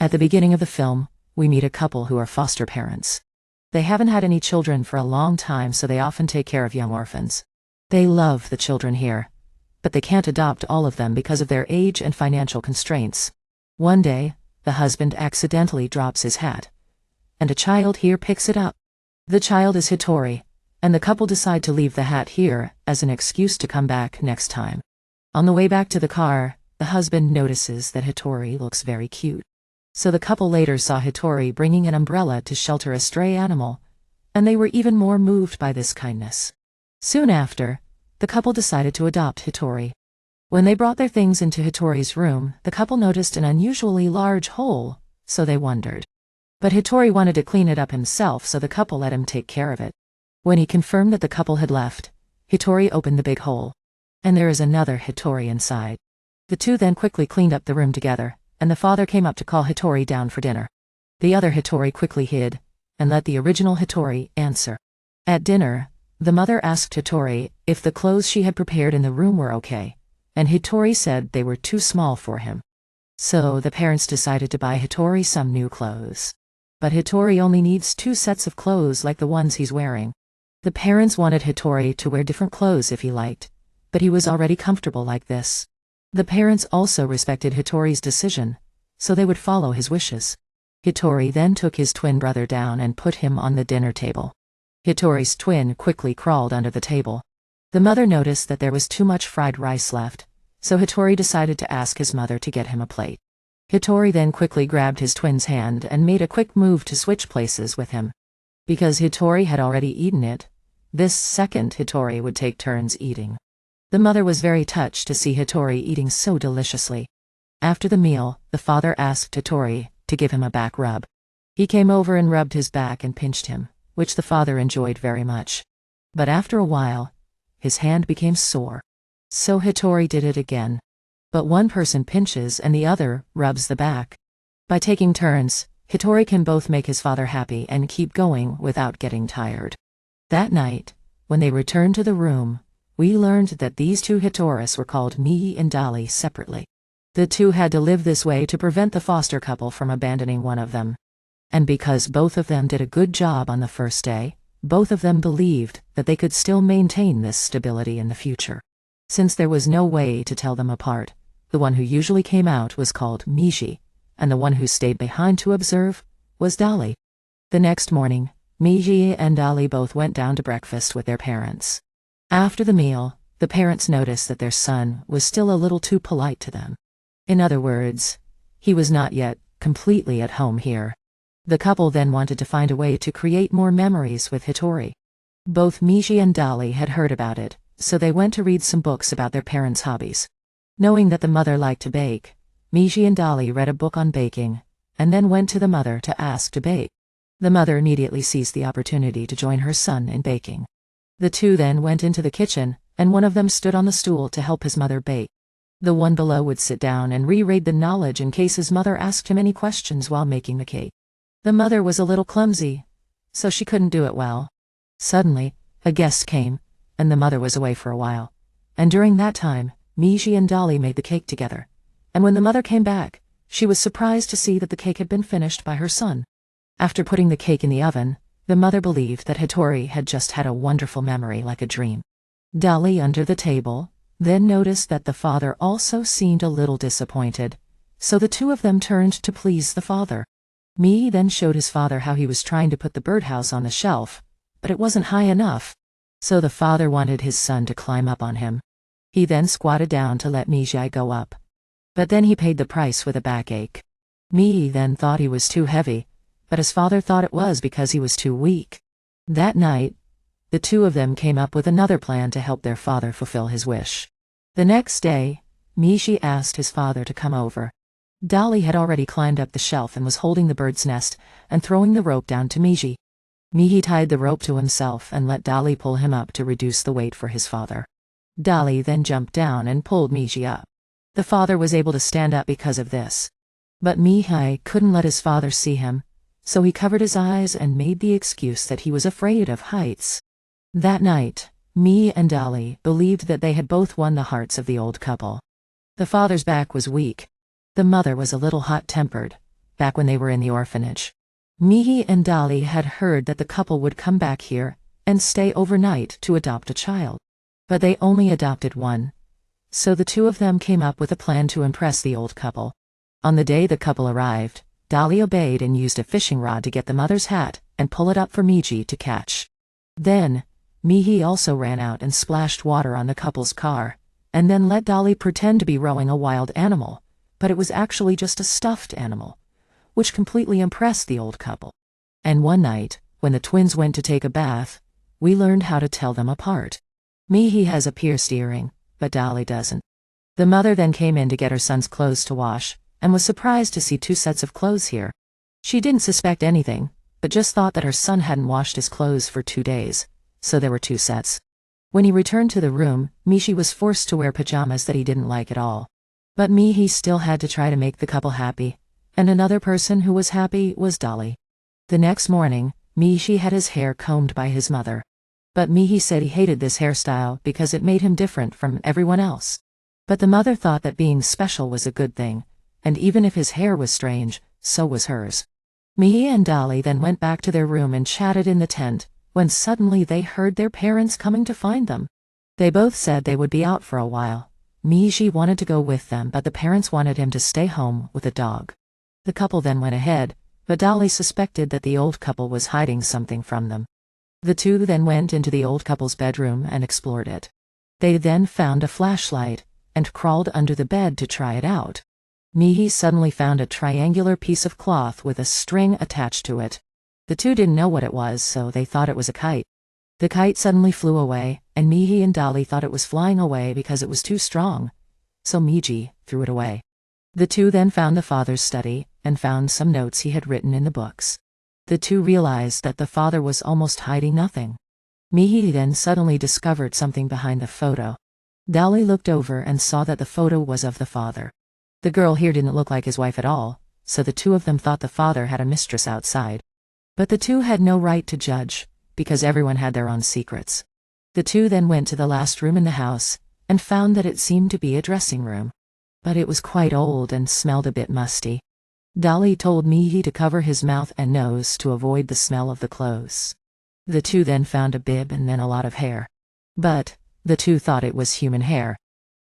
At the beginning of the film, we meet a couple who are foster parents. They haven't had any children for a long time, so they often take care of young orphans. They love the children here, but they can't adopt all of them because of their age and financial constraints. One day, the husband accidentally drops his hat, and a child here picks it up. The child is Hitori, and the couple decide to leave the hat here as an excuse to come back next time. On the way back to the car, the husband notices that Hitori looks very cute. So the couple later saw Hitori bringing an umbrella to shelter a stray animal, and they were even more moved by this kindness. Soon after, the couple decided to adopt Hitori. When they brought their things into Hitori's room, the couple noticed an unusually large hole, so they wondered. But Hitori wanted to clean it up himself, so the couple let him take care of it. When he confirmed that the couple had left, Hitori opened the big hole. And there is another Hitori inside. The two then quickly cleaned up the room together, and the father came up to call Hitori down for dinner. The other Hitori quickly hid, and let the original Hitori answer. At dinner, the mother asked Hitori if the clothes she had prepared in the room were okay, and Hitori said they were too small for him. So the parents decided to buy Hitori some new clothes. But Hitori only needs 2 sets of clothes like the ones he's wearing. The parents wanted Hitori to wear different clothes if he liked, but he was already comfortable like this. The parents also respected Hitori's decision, so they would follow his wishes. Hitori then took his twin brother down and put him on the dinner table. Hitori's twin quickly crawled under the table. The mother noticed that there was too much fried rice left, so Hitori decided to ask his mother to get him a plate. Hitori then quickly grabbed his twin's hand and made a quick move to switch places with him. Because Hitori had already eaten it, this second Hitori would take turns eating. The mother was very touched to see Hitori eating so deliciously. After the meal, the father asked Hitori to give him a back rub. He came over and rubbed his back and pinched him, which the father enjoyed very much. But after a while, his hand became sore. So Hitori did it again. But one person pinches and the other rubs the back. By taking turns, Hitori can both make his father happy and keep going without getting tired. That night, when they returned to the room, we learned that these 2 Hitoris were called Migi and Dali separately. The 2 had to live this way to prevent the foster couple from abandoning one of them. And because both of them did a good job on the first day, both of them believed that they could still maintain this stability in the future. Since there was no way to tell them apart, the one who usually came out was called Migi, and the one who stayed behind to observe was Dali. The next morning, Migi and Dali both went down to breakfast with their parents. After the meal, the parents noticed that their son was still a little too polite to them. In other words, he was not yet completely at home here. The couple then wanted to find a way to create more memories with Hitori. Both Migi and Dali had heard about it, so they went to read some books about their parents' hobbies. Knowing that the mother liked to bake, Migi and Dali read a book on baking, and then went to the mother to ask to bake. The mother immediately seized the opportunity to join her son in baking. The 2 then went into the kitchen, and one of them stood on the stool to help his mother bake. The one below would sit down and reread the knowledge in case his mother asked him any questions while making the cake. The mother was a little clumsy, so she couldn't do it well. Suddenly, a guest came, and the mother was away for a while. And during that time, Migi and Dali made the cake together. And when the mother came back, she was surprised to see that the cake had been finished by her son. After putting the cake in the oven, the mother believed that Hitori had just had a wonderful memory like a dream. Dali, under the table, then noticed that the father also seemed a little disappointed, so the 2 of them turned to please the father. Migi then showed his father how he was trying to put the birdhouse on the shelf, but it wasn't high enough, so the father wanted his son to climb up on him. He then squatted down to let Migi go up. But then he paid the price with a backache. Migi then thought he was too heavy, but his father thought it was because he was too weak. That night, the 2 of them came up with another plan to help their father fulfill his wish. The next day, Migi asked his father to come over. Dali had already climbed up the shelf and was holding the bird's nest and throwing the rope down to Migi. Migi tied the rope to himself and let Dali pull him up to reduce the weight for his father. Dali then jumped down and pulled Migi up. The father was able to stand up because of this. But Migi couldn't let his father see him, so he covered his eyes and made the excuse that he was afraid of heights. That night, Migi and Dali believed that they had both won the hearts of the old couple. The father's back was weak. The mother was a little hot-tempered, back when they were in the orphanage. Migi and Dali had heard that the couple would come back here and stay overnight to adopt a child. But they only adopted one. So the two of them came up with a plan to impress the old couple. On the day the couple arrived, Dali obeyed and used a fishing rod to get the mother's hat and pull it up for Migi to catch. Then, Migi also ran out and splashed water on the couple's car, and then let Dali pretend to be rowing a wild animal, but it was actually just a stuffed animal, which completely impressed the old couple. And one night, when the twins went to take a bath, we learned how to tell them apart. Migi has a pierced earring, but Dali doesn't. The mother then came in to get her son's clothes to wash, and was surprised to see 2 sets of clothes here. She didn't suspect anything, but just thought that her son hadn't washed his clothes for 2 days, so there were 2 sets. When he returned to the room, Migi was forced to wear pajamas that he didn't like at all. But Migi still had to try to make the couple happy, and another person who was happy was Dali. The next morning, Migi had his hair combed by his mother. But Migi said he hated this hairstyle because it made him different from everyone else. But the mother thought that being special was a good thing, and even if his hair was strange, so was hers. Migi and Dali then went back to their room and chatted in the tent, when suddenly they heard their parents coming to find them. They both said they would be out for a while. Migi wanted to go with them, but the parents wanted him to stay home with a dog. The couple then went ahead, but Dali suspected that the old couple was hiding something from them. The two then went into the old couple's bedroom and explored it. They then found a flashlight, and crawled under the bed to try it out. Migi suddenly found a triangular piece of cloth with a string attached to it. The two didn't know what it was, so they thought it was a kite. The kite suddenly flew away, and Migi and Dali thought it was flying away because it was too strong, so Migi threw it away. The two then found the father's study, and found some notes he had written in the books. The two realized that the father was almost hiding nothing. Migi then suddenly discovered something behind the photo. Dali looked over and saw that the photo was of the father. The girl here didn't look like his wife at all, so the two of them thought the father had a mistress outside. But the two had no right to judge, because everyone had their own secrets. The two then went to the last room in the house, and found that it seemed to be a dressing room. But it was quite old and smelled a bit musty. Dali told Migi to cover his mouth and nose to avoid the smell of the clothes. The two then found a bib and then a lot of hair. But the two thought it was human hair.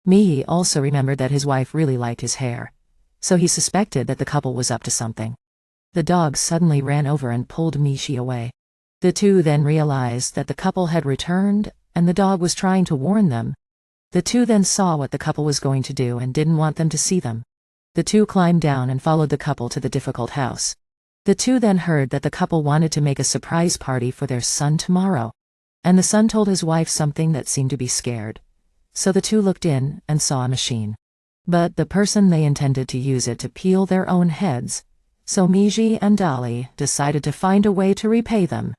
Migi also remembered that his wife really liked his hair, so he suspected that the couple was up to something. The dog suddenly ran over and pulled Migi away. The two then realized that the couple had returned, and the dog was trying to warn them. The two then saw what the couple was going to do and didn't want them to see them. The two climbed down and followed the couple to the difficult house. The two then heard that the couple wanted to make a surprise party for their son tomorrow, and the son told his wife something that seemed to be scared. So the two looked in and saw a machine. But the person they intended to use it to peel their own heads, so Migi and Dali decided to find a way to repay them.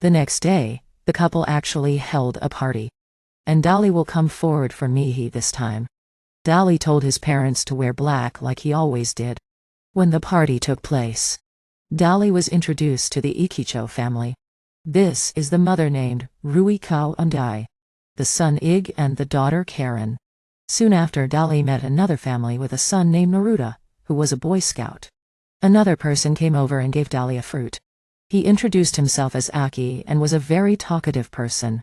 The next day, the couple actually held a party. And Dali will come forward for Migi this time. Dali told his parents to wear black like he always did. When the party took place, Dali was introduced to the Ikicho family. This is the mother named Ruiko Undai, the son Ig and the daughter Karen. Soon after, Dali met another family with a son named Naruto, who was a Boy Scout. Another person came over and gave Dali a fruit. He introduced himself as Aki and was a very talkative person.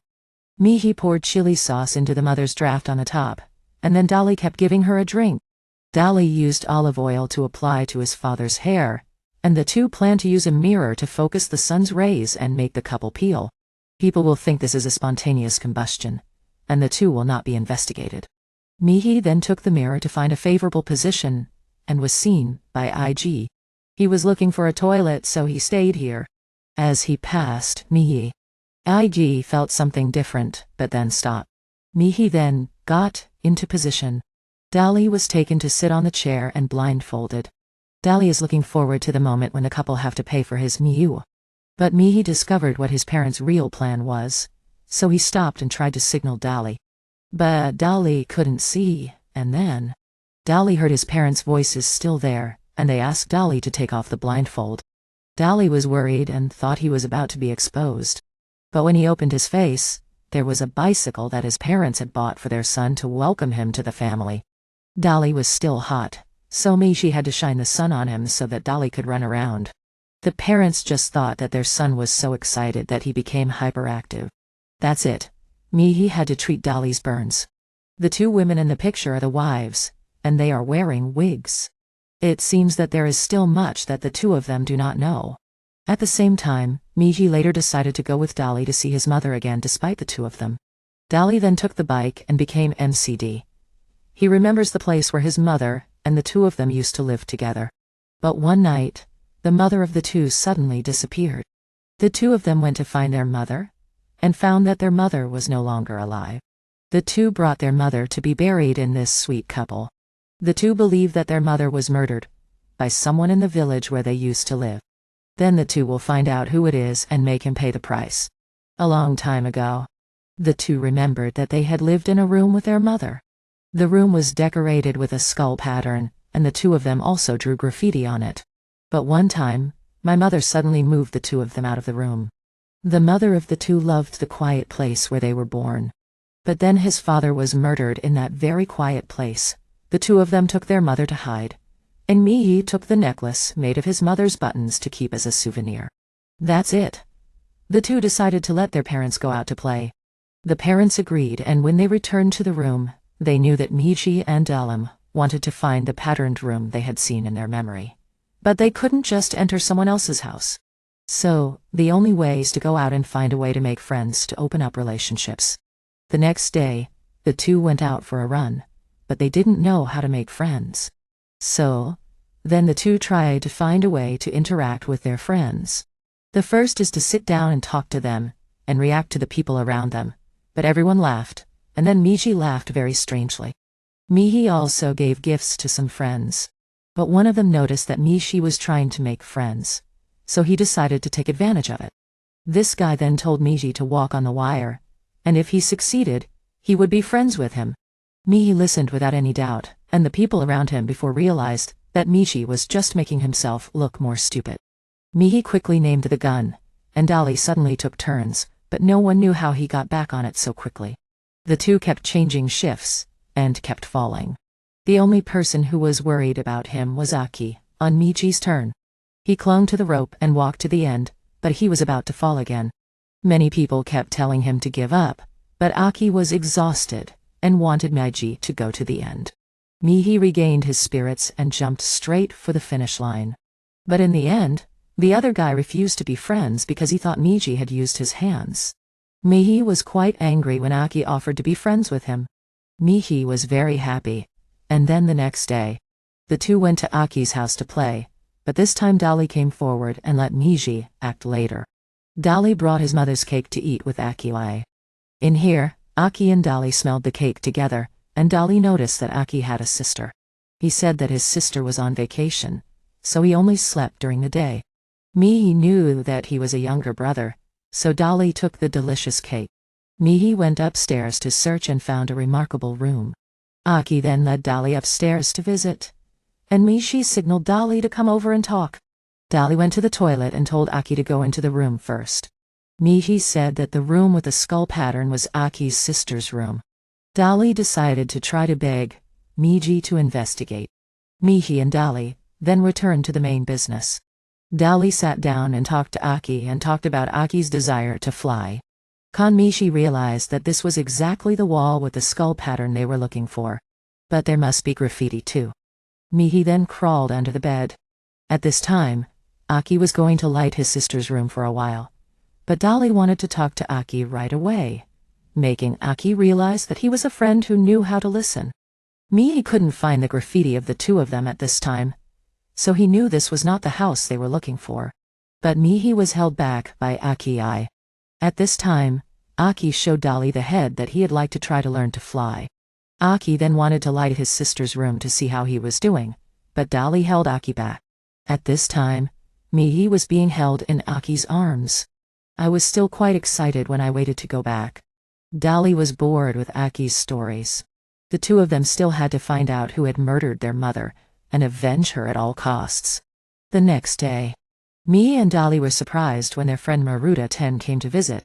Migi poured chili sauce into the mother's draft on the top, and then Dali kept giving her a drink. Dali used olive oil to apply to his father's hair, and the two planned to use a mirror to focus the sun's rays and make the couple peel. People will think this is a spontaneous combustion, and the two will not be investigated. Migi then took the mirror to find a favorable position, and was seen by Ig. He was looking for a toilet, so he stayed here. As he passed Migi, Ig felt something different, but then stopped. Migi then got into position. Dali was taken to sit on the chair and blindfolded. Dali is looking forward to the moment when the couple have to pay for his Miu. But Migi discovered what his parents' real plan was, so he stopped and tried to signal Dali. But Dali couldn't see, and then Dali heard his parents' voices still there, and they asked Dali to take off the blindfold. Dali was worried and thought he was about to be exposed. But when he opened his face, there was a bicycle that his parents had bought for their son to welcome him to the family. Dali was still hot, so Migi had to shine the sun on him so that Dali could run around. The parents just thought that their son was so excited that he became hyperactive. That's it. Migi had to treat Dali's burns. The two women in the picture are the wives, and they are wearing wigs. It seems that there is still much that the two of them do not know. At the same time, Migi later decided to go with Dali to see his mother again despite the two of them. Dali then took the bike and became MCD. He remembers the place where his mother and the two of them used to live together. But one night, the mother of the two suddenly disappeared. The two of them went to find their mother, and found that their mother was no longer alive. The two brought their mother to be buried in this sweet couple. The two believe that their mother was murdered by someone in the village where they used to live. Then the two will find out who it is and make him pay the price. A long time ago, the two remembered that they had lived in a room with their mother. The room was decorated with a skull pattern, and the two of them also drew graffiti on it. But one time, my mother suddenly moved the two of them out of the room. The mother of the two loved the quiet place where they were born. But then his father was murdered in that very quiet place. The two of them took their mother to hide. And Migi took the necklace made of his mother's buttons to keep as a souvenir. That's it. The two decided to let their parents go out to play. The parents agreed, and when they returned to the room, they knew that Migi and Dali wanted to find the patterned room they had seen in their memory. But they couldn't just enter someone else's house. So, the only way is to go out and find a way to make friends to open up relationships. The next day, the two went out for a run, but they didn't know how to make friends. So, then the two tried to find a way to interact with their friends. The first is to sit down and talk to them, and react to the people around them. But everyone laughed, and then Migi laughed very strangely. Migi also gave gifts to some friends. But one of them noticed that Migi was trying to make friends, so he decided to take advantage of it. This guy then told Migi to walk on the wire, and if he succeeded, he would be friends with him. Migi listened without any doubt, and the people around him before realized that Migi was just making himself look more stupid. Migi quickly named the gun, and Dali suddenly took turns, but no one knew how he got back on it so quickly. The two kept changing shifts, and kept falling. The only person who was worried about him was Aki, on Migi's turn. He clung to the rope and walked to the end, but he was about to fall again. Many people kept telling him to give up, but Aki was exhausted, and wanted Migi to go to the end. Migi regained his spirits and jumped straight for the finish line. But in the end, the other guy refused to be friends because he thought Migi had used his hands. Migi was quite angry when Aki offered to be friends with him. Migi was very happy, and then the next day, the two went to Aki's house to play, but this time Dali came forward and let Migi act later. Dali brought his mother's cake to eat with Aki. In here, Aki and Dali smelled the cake together, and Dali noticed that Aki had a sister. He said that his sister was on vacation, so he only slept during the day. Migi knew that he was a younger brother, so Dali took the delicious cake. Migi went upstairs to search and found a remarkable room. Aki then led Dali upstairs to visit, and Migi signaled Dali to come over and talk. Dali went to the toilet and told Aki to go into the room first. Migi said that the room with the skull pattern was Aki's sister's room. Dali decided to try to beg Migi to investigate. Migi and Dali then returned to the main business. Dali sat down and talked to Aki and talked about Aki's desire to fly. Migi realized that this was exactly the wall with the skull pattern they were looking for. But there must be graffiti too. Migi then crawled under the bed. At this time, Aki was going to light his sister's room for a while. But Dali wanted to talk to Aki right away, making Aki realize that he was a friend who knew how to listen. Migi couldn't find the graffiti of the two of them at this time, so he knew this was not the house they were looking for. But Migi was held back by Aki. At this time, Aki showed Dali the head that he had liked to try to learn to fly. Aki then wanted to light his sister's room to see how he was doing, but Dali held Aki back. At this time, Migi was being held in Aki's arms. I was still quite excited when I waited to go back. Dali was bored with Aki's stories. The two of them still had to find out who had murdered their mother, and avenge her at all costs. The next day, Migi and Dali were surprised when their friend Maruta-ten came to visit.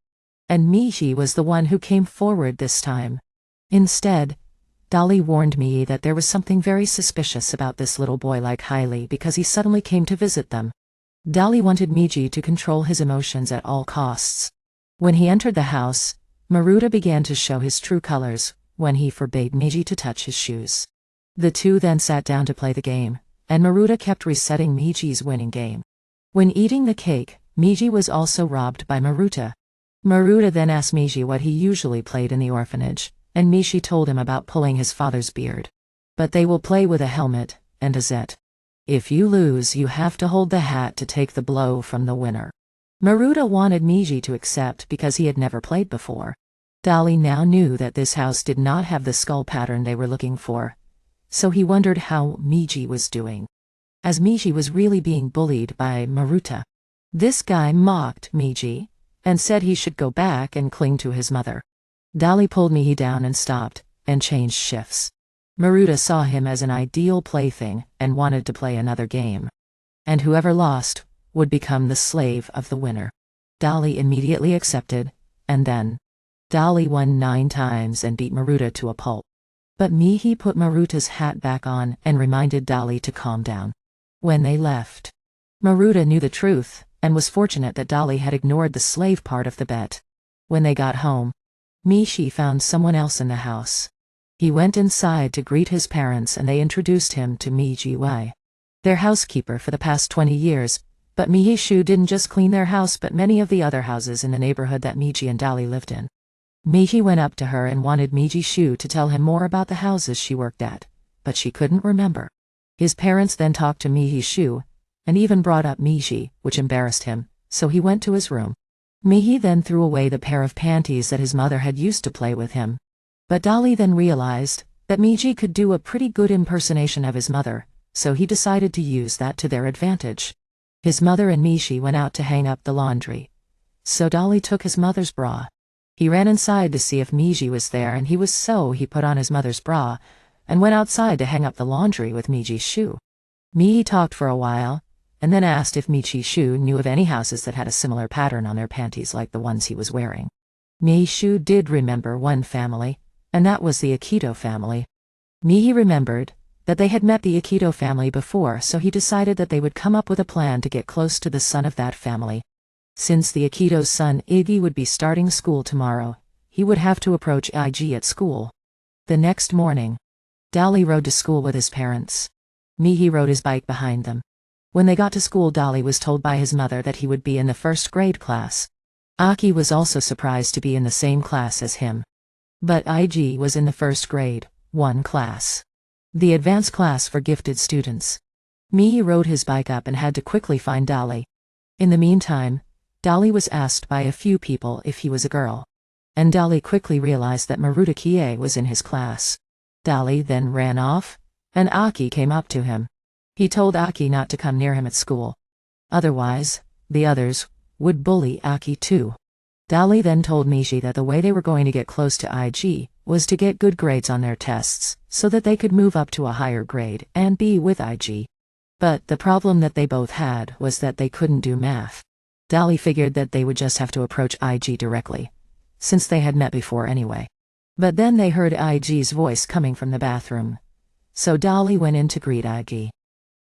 And Migi was the one who came forward this time. Instead, Dali warned me that there was something very suspicious about this little boy like Hailey because he suddenly came to visit them. Dali wanted Migi to control his emotions at all costs. When he entered the house, Maruta began to show his true colors when he forbade Migi to touch his shoes. The two then sat down to play the game, and Maruta kept resetting Miji's winning game. When eating the cake, Migi was also robbed by Maruta. Maruta then asked Migi what he usually played in the orphanage, and Migi told him about pulling his father's beard. But they will play with a helmet and a zet. If you lose, you have to hold the hat to take the blow from the winner. Maruta wanted Migi to accept because he had never played before. Dali now knew that this house did not have the skull pattern they were looking for, so he wondered how Migi was doing. As Migi was really being bullied by Maruta. This guy mocked Migi and said he should go back and cling to his mother. Dali pulled Migi down and stopped, and changed shifts. Maruta saw him as an ideal plaything and wanted to play another game. And whoever lost would become the slave of the winner. Dali immediately accepted, and then Dali won 9 times and beat Maruta to a pulp. But Migi put Maruta's hat back on and reminded Dali to calm down. When they left, Maruta knew the truth, and was fortunate that Dali had ignored the slave part of the bet. When they got home, Migi found someone else in the house. He went inside to greet his parents and they introduced him to Migi, their housekeeper for the past 20 years, but Migi didn't just clean their house but many of the other houses in the neighborhood that Migi and Dali lived in. Migi went up to her and wanted Migi to tell him more about the houses she worked at, but she couldn't remember. His parents then talked to Migi and even brought up Migi, which embarrassed him, so he went to his room. Migi then threw away the pair of panties that his mother had used to play with him. But Dali then realized that Migi could do a pretty good impersonation of his mother, so he decided to use that to their advantage. His mother and Migi went out to hang up the laundry. So Dali took his mother's bra. He ran inside to see if Migi was there and he put on his mother's bra and went outside to hang up the laundry with Migi's shoe. Migi talked for a while, and then asked if Migi knew of any houses that had a similar pattern on their panties like the ones he was wearing. Migi did remember one family, and that was the Akito family. Migi remembered that they had met the Akito family before, so he decided that they would come up with a plan to get close to the son of that family. Since the Akito's son Iggy would be starting school tomorrow, he would have to approach Ig at school. The next morning, Dali rode to school with his parents. Migi rode his bike behind them. When they got to school, Dali was told by his mother that he would be in the first grade class. Aki was also surprised to be in the same class as him. But Ig was in the first grade, 1 class. The advanced class for gifted students. Migi rode his bike up and had to quickly find Dali. In the meantime, Dali was asked by a few people if he was a girl. And Dali quickly realized that Maruta Kie was in his class. Dali then ran off, and Aki came up to him. He told Aki not to come near him at school. Otherwise, the others would bully Aki too. Dali then told Migi that the way they were going to get close to Ig was to get good grades on their tests, so that they could move up to a higher grade and be with Ig. But the problem that they both had was that they couldn't do math. Dali figured that they would just have to approach Ig directly, since they had met before anyway. But then they heard Ig's voice coming from the bathroom. So Dali went in to greet Ig.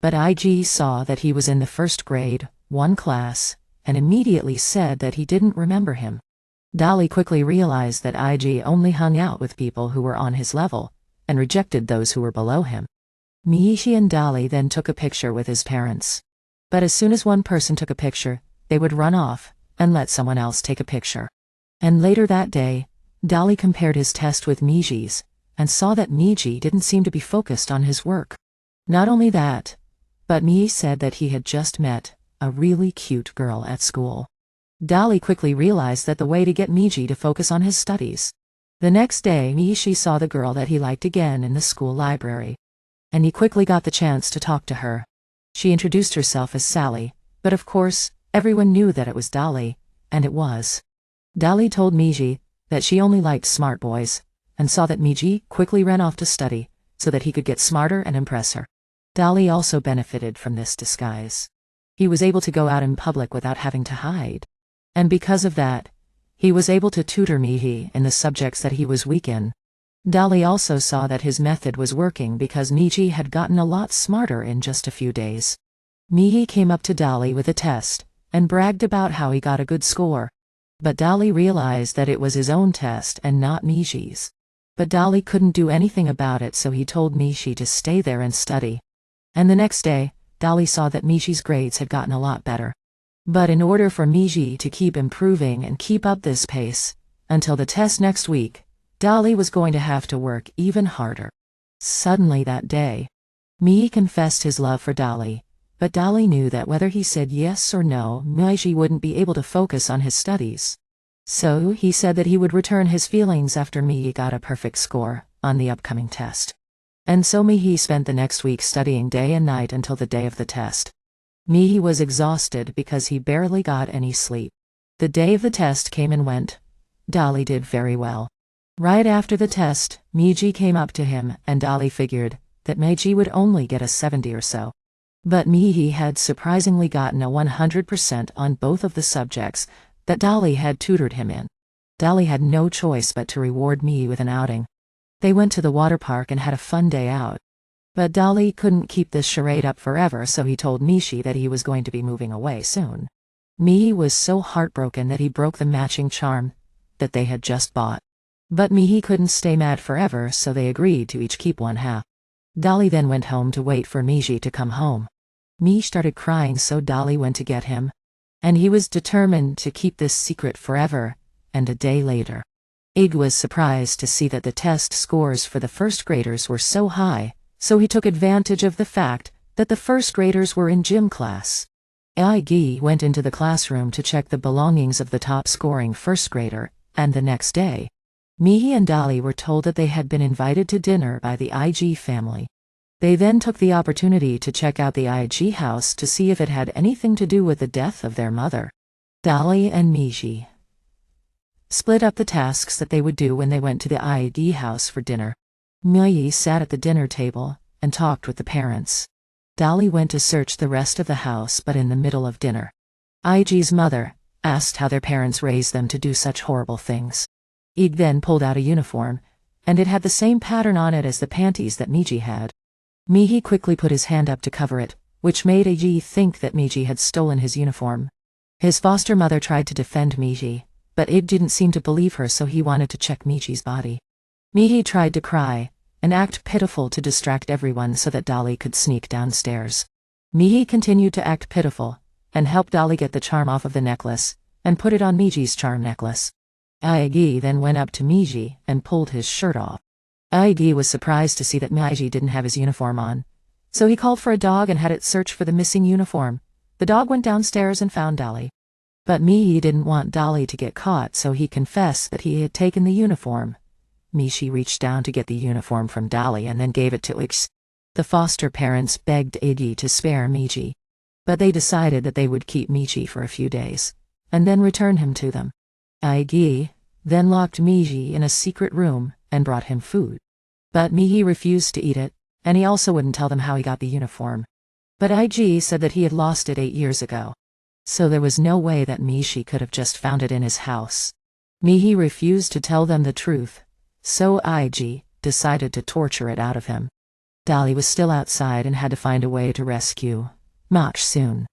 But Ig saw that he was in the first grade, 1 class, and immediately said that he didn't remember him. Dali quickly realized that Ig only hung out with people who were on his level, and rejected those who were below him. Migi and Dali then took a picture with his parents. But as soon as one person took a picture, they would run off, and let someone else take a picture. And later that day, Dali compared his test with Migi's, and saw that Migi didn't seem to be focused on his work. Not only that, but Migi said that he had just met a really cute girl at school. Dali quickly realized that the way to get Migi to focus on his studies. The next day, Migi saw the girl that he liked again in the school library. And he quickly got the chance to talk to her. She introduced herself as Sally, but of course, everyone knew that it was Dali, and it was. Dali told Migi that she only liked smart boys, and saw that Migi quickly ran off to study, so that he could get smarter and impress her. Dali also benefited from this disguise. He was able to go out in public without having to hide. And because of that, he was able to tutor Migi in the subjects that he was weak in. Dali also saw that his method was working because Migi had gotten a lot smarter in just a few days. Migi came up to Dali with a test, and bragged about how he got a good score. But Dali realized that it was his own test and not Migi's. But Dali couldn't do anything about it, so he told Migi to stay there and study. And the next day, Dali saw that Migi's grades had gotten a lot better. But in order for Migi to keep improving and keep up this pace, until the test next week, Dali was going to have to work even harder. Suddenly that day, Migi confessed his love for Dali, but Dali knew that whether he said yes or no, Migi wouldn't be able to focus on his studies. So he said that he would return his feelings after Migi got a perfect score on the upcoming test. And so Migi spent the next week studying day and night until the day of the test. Migi was exhausted because he barely got any sleep. The day of the test came and went. Dali did very well. Right after the test, Migi came up to him, and Dali figured that Migi would only get a 70 or so. But Migi had surprisingly gotten a 100% on both of the subjects that Dali had tutored him in. Dali had no choice but to reward Migi with an outing. They went to the water park and had a fun day out. But Dali couldn't keep this charade up forever, so he told Migi that he was going to be moving away soon. Migi was so heartbroken that he broke the matching charm that they had just bought. But Migi couldn't stay mad forever, so they agreed to each keep one half. Dali then went home to wait for Migi to come home. Migi started crying, so Dali went to get him. And he was determined to keep this secret forever, and a day later, Ig was surprised to see that the test scores for the first graders were so high, so he took advantage of the fact that the first graders were in gym class. Ig went into the classroom to check the belongings of the top-scoring first grader, and the next day, Migi and Dali were told that they had been invited to dinner by the IG family. They then took the opportunity to check out the IG house to see if it had anything to do with the death of their mother. Dali and Migi split up the tasks that they would do when they went to the IG house for dinner. Migi sat at the dinner table and talked with the parents. Dali went to search the rest of the house, but in the middle of dinner, Ig's mother asked how their parents raised them to do such horrible things. Ig then pulled out a uniform, and it had the same pattern on it as the panties that Migi had. Migi quickly put his hand up to cover it, which made Ig think that Migi had stolen his uniform. His foster mother tried to defend Migi, but Ig didn't seem to believe her, so he wanted to check Migi's body. Migi tried to cry and act pitiful to distract everyone so that Dali could sneak downstairs. Migi continued to act pitiful and helped Dali get the charm off of the necklace and put it on Migi's charm necklace. Ig then went up to Migi and pulled his shirt off. Ig was surprised to see that Migi didn't have his uniform on, so he called for a dog and had it search for the missing uniform. The dog went downstairs and found Dali. But Migi didn't want Dali to get caught, so he confessed that he had taken the uniform. Migi reached down to get the uniform from Dali and then gave it to Ig. The foster parents begged Ig to spare Migi, but they decided that they would keep Migi for a few days, and then return him to them. Ig then locked Migi in a secret room and brought him food. But Migi refused to eat it, and he also wouldn't tell them how he got the uniform. But Ig said that he had lost it 8 years ago, so there was no way that Migi could have just found it in his house. Migi refused to tell them the truth, so Ig decided to torture it out of him. Dali was still outside and had to find a way to rescue Mach soon.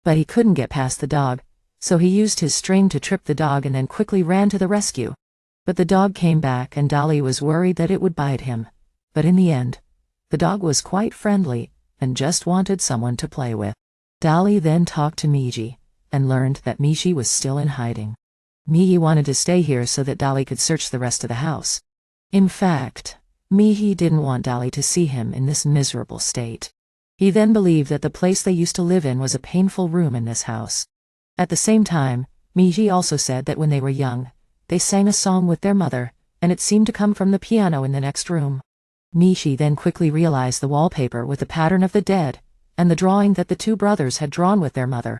But he couldn't get past the dog, so he used his string to trip the dog and then quickly ran to the rescue. But the dog came back and Dali was worried that it would bite him. But in the end, the dog was quite friendly and just wanted someone to play with. Dali then talked to Migi and learned that Migi was still in hiding. Migi wanted to stay here so that Dali could search the rest of the house. In fact, Migi didn't want Dali to see him in this miserable state. He then believed that the place they used to live in was a painful room in this house. At the same time, Migi also said that when they were young, they sang a song with their mother, and it seemed to come from the piano in the next room. Migi then quickly realized the wallpaper with the pattern of the dead, and the drawing that the two brothers had drawn with their mother.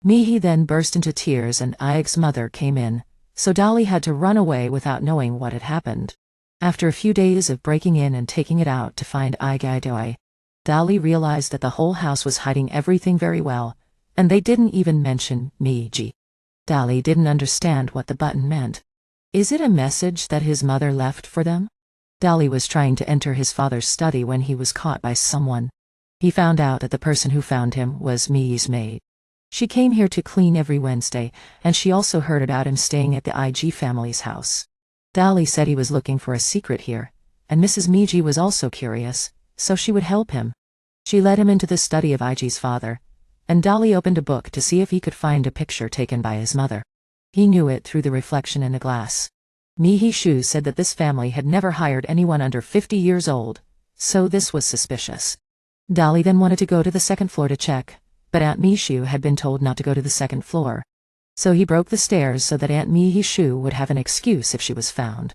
Migi then burst into tears and Ig's mother came in, so Dali had to run away without knowing what had happened. After a few days of breaking in and taking it out to find Ig, Dali realized that the whole house was hiding everything very well, and they didn't even mention Migi. Dali didn't understand what the button meant. Is it a message that his mother left for them? Dali was trying to enter his father's study when he was caught by someone. He found out that the person who found him was Mii's maid. She came here to clean every Wednesday, and she also heard about him staying at the IG family's house. Dali said he was looking for a secret here, and Mrs. Migi was also curious, so she would help him. She led him into the study of IG's father, and Dali opened a book to see if he could find a picture taken by his mother. He knew it through the reflection in the glass. Mihi Shu said that this family had never hired anyone under 50 years old, so this was suspicious. Dali then wanted to go to the second floor to check, but Aunt Mishu had been told not to go to the second floor. So he broke the stairs so that Aunt Mihi Shu would have an excuse if she was found.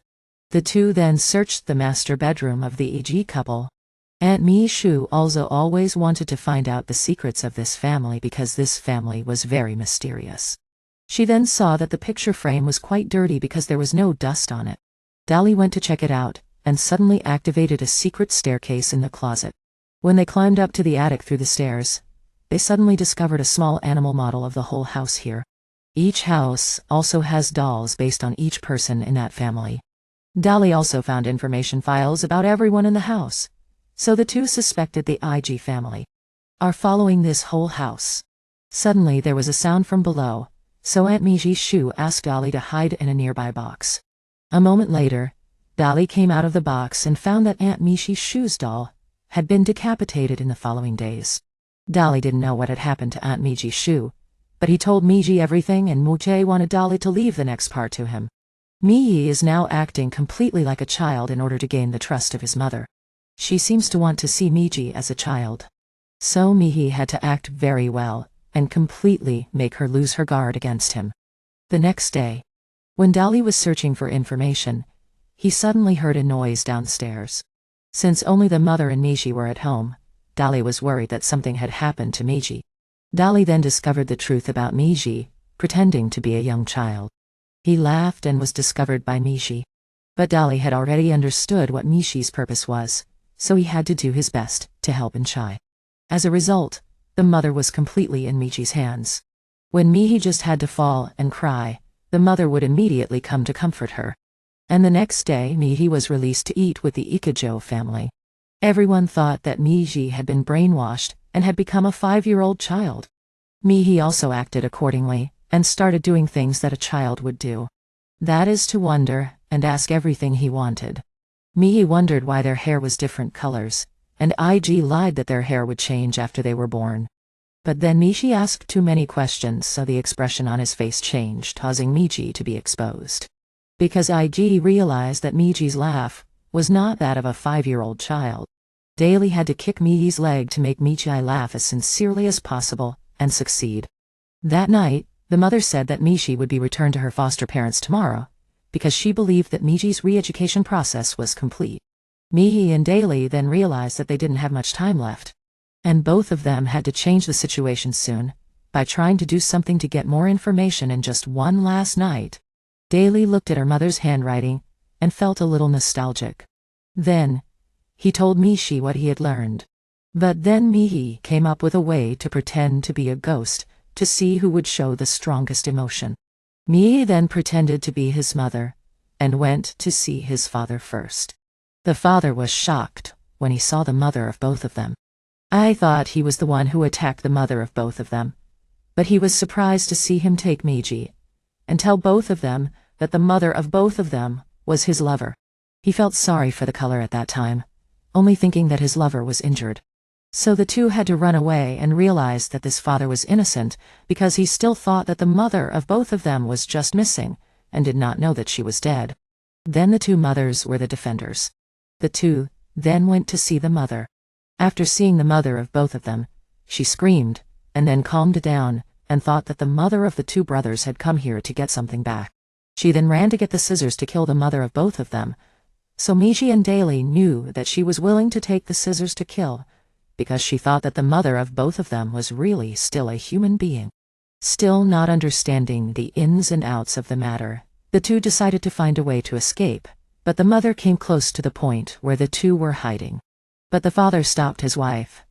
The two then searched the master bedroom of the EG couple. Aunt Mihi Shu also always wanted to find out the secrets of this family because this family was very mysterious. She then saw that the picture frame was quite dirty because there was no dust on it. Dali went to check it out, and suddenly activated a secret staircase in the closet. When they climbed up to the attic through the stairs, they suddenly discovered a small animal model of the whole house here. Each house also has dolls based on each person in that family. Dali also found information files about everyone in the house, so the two suspected the IG family are following this whole house. Suddenly there was a sound from below, so Aunt Migi Shu asked Dali to hide in a nearby box. A moment later, Dali came out of the box and found that Aunt Migi Shu's doll had been decapitated in the following days. Dali didn't know what had happened to Aunt Migi Shu, but he told Migi everything, and Mujie wanted Dali to leave the next part to him. Mii is now acting completely like a child in order to gain the trust of his mother. She seems to want to see Migi as a child. So Mihi had to act very well, and completely make her lose her guard against him. The next day, when Dali was searching for information, he suddenly heard a noise downstairs. Since only the mother and Migi were at home, Dali was worried that something had happened to Migi. Dali then discovered the truth about Migi, pretending to be a young child. He laughed and was discovered by Migi. But Dali had already understood what Migi's purpose was, so he had to do his best to help Inchai. As a result, the mother was completely in Migi's hands. When Mihi just had to fall and cry, the mother would immediately come to comfort her. And the next day Mihi was released to eat with the Ikajo family. Everyone thought that Migi had been brainwashed and had become a 5-year-old child. Mihi also acted accordingly, and started doing things that a child would do. That is to wonder and ask everything he wanted. Mihi wondered why their hair was different colors, and IG lied that their hair would change after they were born. But then Michi asked too many questions, so the expression on his face changed, causing Migi to be exposed. Because IG realized that Migi's laugh was not that of a 5-year-old child. Daly had to kick Migi's leg to make Migi laugh as sincerely as possible, and succeed. That night, the mother said that Michi would be returned to her foster parents tomorrow, because she believed that Migi's re-education process was complete. Mihi and Daly then realized that they didn't have much time left, and both of them had to change the situation soon, by trying to do something to get more information in just one last night. Daly looked at her mother's handwriting, and felt a little nostalgic. Then, he told Michi what he had learned. But then Mihi came up with a way to pretend to be a ghost, to see who would show the strongest emotion. Mihi then pretended to be his mother, and went to see his father first. The father was shocked when he saw the mother of both of them. I thought he was the one who attacked the mother of both of them, but he was surprised to see him take Migi, and tell both of them that the mother of both of them was his lover. He felt sorry for the color at that time, only thinking that his lover was injured. So the two had to run away and realized that this father was innocent because he still thought that the mother of both of them was just missing, and did not know that she was dead. Then the two mothers were the defenders. The two then went to see the mother. After seeing the mother of both of them, she screamed, and then calmed down, and thought that the mother of the two brothers had come here to get something back. She then ran to get the scissors to kill the mother of both of them. So Migi and Daly knew that she was willing to take the scissors to kill, because she thought that the mother of both of them was really still a human being. Still not understanding the ins and outs of the matter, the two decided to find a way to escape, but the mother came close to the point where the two were hiding. But the father stopped his wife.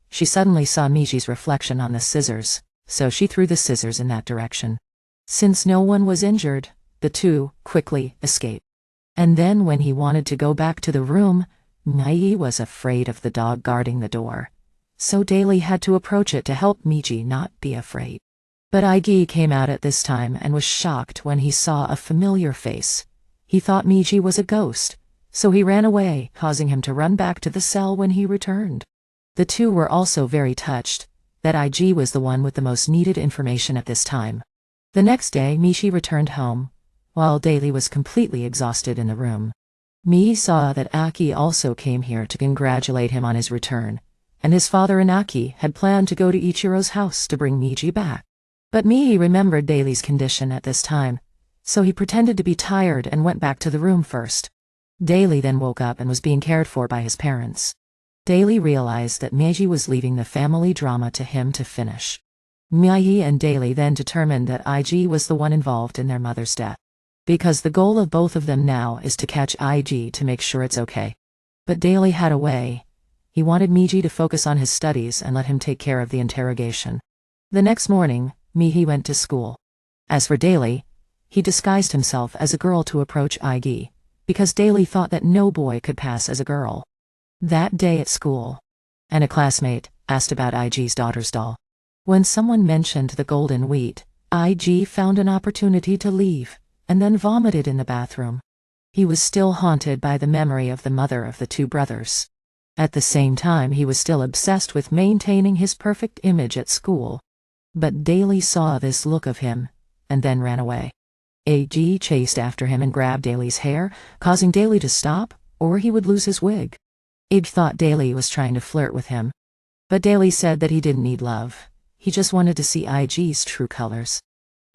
She suddenly saw Migi's reflection on the scissors, so she threw the scissors in that direction. Since no one was injured, the two quickly escaped. And then when he wanted to go back to the room, Migi was afraid of the dog guarding the door. So Daily had to approach it to help Migi not be afraid. But Igi came out at this time and was shocked when he saw a familiar face. He thought Migi was a ghost, so he ran away, causing him to run back to the cell when he returned. The two were also very touched that Ig was the one with the most needed information at this time. The next day, Migi returned home, while Daily was completely exhausted in the room. Migi saw that Aki also came here to congratulate him on his return, and his father and Aki had planned to go to Ichiro's house to bring Migi back. But Migi remembered Daily's condition at this time, so he pretended to be tired and went back to the room first. Daily then woke up and was being cared for by his parents. Daily realized that Migi was leaving the family drama to him to finish. Migi and Daily then determined that Ig was the one involved in their mother's death, because the goal of both of them now is to catch Ig to make sure it's okay. But Daily had a way. He wanted Migi to focus on his studies and let him take care of the interrogation. The next morning, Migi went to school. As for Daily, he disguised himself as a girl to approach Ig, because Daily thought that no boy could pass as a girl. That day at school, and a classmate asked about Ig's daughter's doll. When someone mentioned the golden wheat, Ig found an opportunity to leave, and then vomited in the bathroom. He was still haunted by the memory of the mother of the two brothers. At the same time, he was still obsessed with maintaining his perfect image at school. But Daily saw this look of him, and then ran away. Ig chased after him and grabbed Daily's hair, causing Daily to stop, or he would lose his wig. Ig thought Daily was trying to flirt with him. But Daily said that he didn't need love. He just wanted to see Ig's true colors.